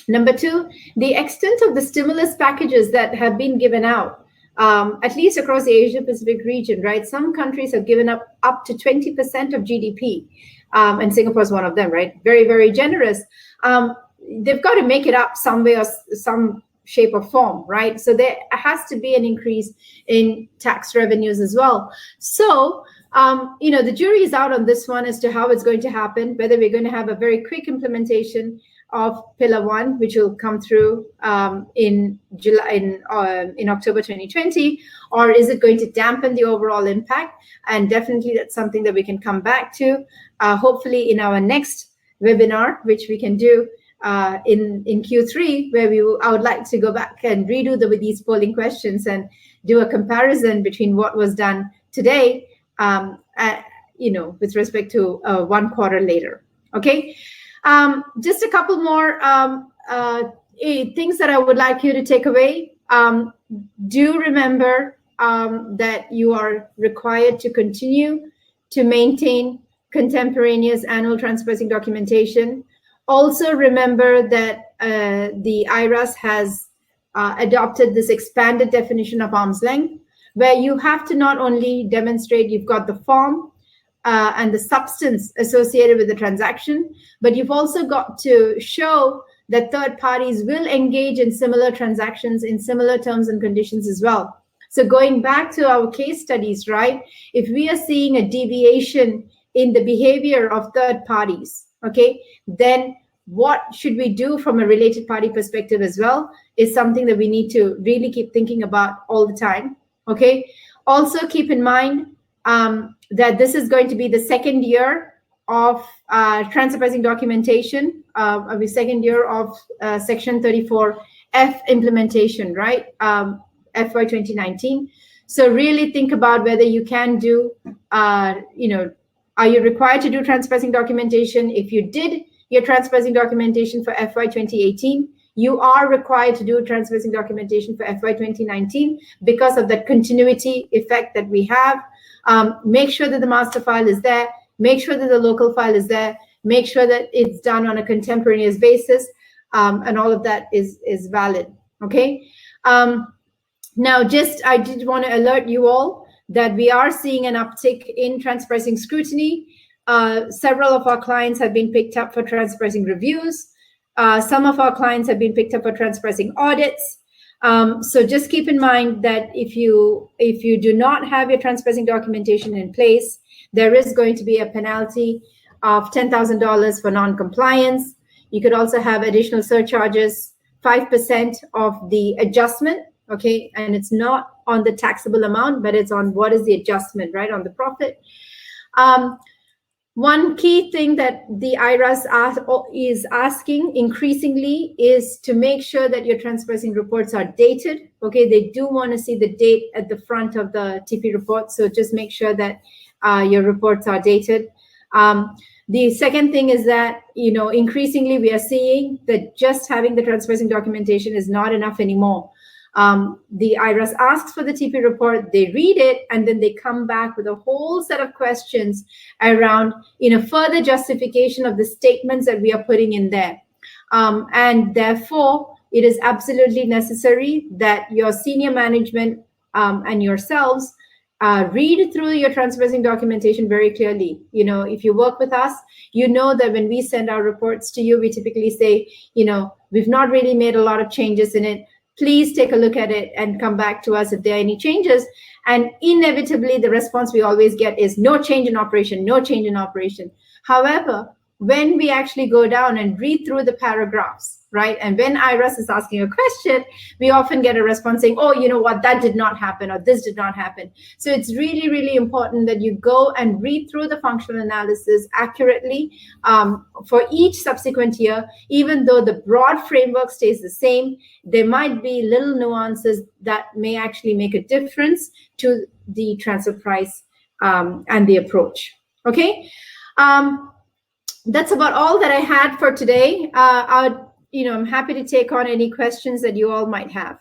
Number two, the extent of the stimulus packages that have been given out, at least across the Asia Pacific region, right? Some countries have given up to 20% of GDP. And Singapore is one of them, right? Very, very generous. They've got to make it up some way or some shape or form, right? So there has to be an increase in tax revenues as well. So, the jury is out on this one as to how it's going to happen, whether we're going to have a very quick implementation of Pillar 1, which will come through in October 2020, or is it going to dampen the overall impact? And definitely that's something that we can come back to, hopefully in our next webinar, which we can do in Q3, where I would like to go back and redo these polling questions and do a comparison between what was done today, with respect to 1 quarter later. Okay, just a couple more things that I would like you to take away. Do remember that you are required to continue to maintain contemporaneous annual transfer pricing documentation. Also remember that the IRAS has adopted this expanded definition of arm's length, where you have to not only demonstrate you've got the form and the substance associated with the transaction, but you've also got to show that third parties will engage in similar transactions in similar terms and conditions as well. So going back to our case studies, right? If we are seeing a deviation in the behavior of third parties, okay, then what should we do from a related party perspective as well is something that we need to really keep thinking about all the time, okay? Also keep in mind that this is going to be the second year of transfer pricing documentation, the second year of Section 34F implementation, right? FY 2019. So really think about whether you can do, are you required to do transfer pricing documentation? If you did your transfer pricing documentation for FY 2018, you are required to do transfer pricing documentation for FY 2019 because of that continuity effect that we have. Make sure that the master file is there. Make sure that the local file is there. Make sure that it's done on a contemporaneous basis, and all of that is valid. Okay. Now, I did want to alert you all that we are seeing an uptick in transfer pricing scrutiny. Several of our clients have been picked up for transfer pricing reviews. Some of our clients have been picked up for transfer pricing audits. So just keep in mind that if you do not have your transfer pricing documentation in place, there is going to be a penalty of $10,000 for non-compliance. You could also have additional surcharges, 5% of the adjustment, okay? And it's not on the taxable amount, but it's on what is the adjustment, right, on the profit. One key thing that the IRAS is asking increasingly is to make sure that your transfer pricing reports are dated. Okay, they do want to see the date at the front of the TP report, so just make sure that your reports are dated. The second thing is that, increasingly we are seeing that just having the transfer pricing documentation is not enough anymore. The IRAS asks for the TP report, they read it, and then they come back with a whole set of questions around, further justification of the statements that we are putting in there. And therefore, it is absolutely necessary that your senior management and yourselves read through your transfer pricing documentation very clearly. If you work with us, you know that when we send our reports to you, we typically say, we've not really made a lot of changes in it. Please take a look at it and come back to us if there are any changes. And inevitably, the response we always get is no change in operation, no change in operation. However, when we actually go down and read through the paragraphs, right? And when IRAS is asking a question, we often get a response saying, oh, you know what, that did not happen, or this did not happen. So it's really, really important that you go and read through the functional analysis accurately for each subsequent year. Even though the broad framework stays the same, there might be little nuances that may actually make a difference to the transfer price and the approach. Okay. That's about all that I had for today. I'm happy to take on any questions that you all might have.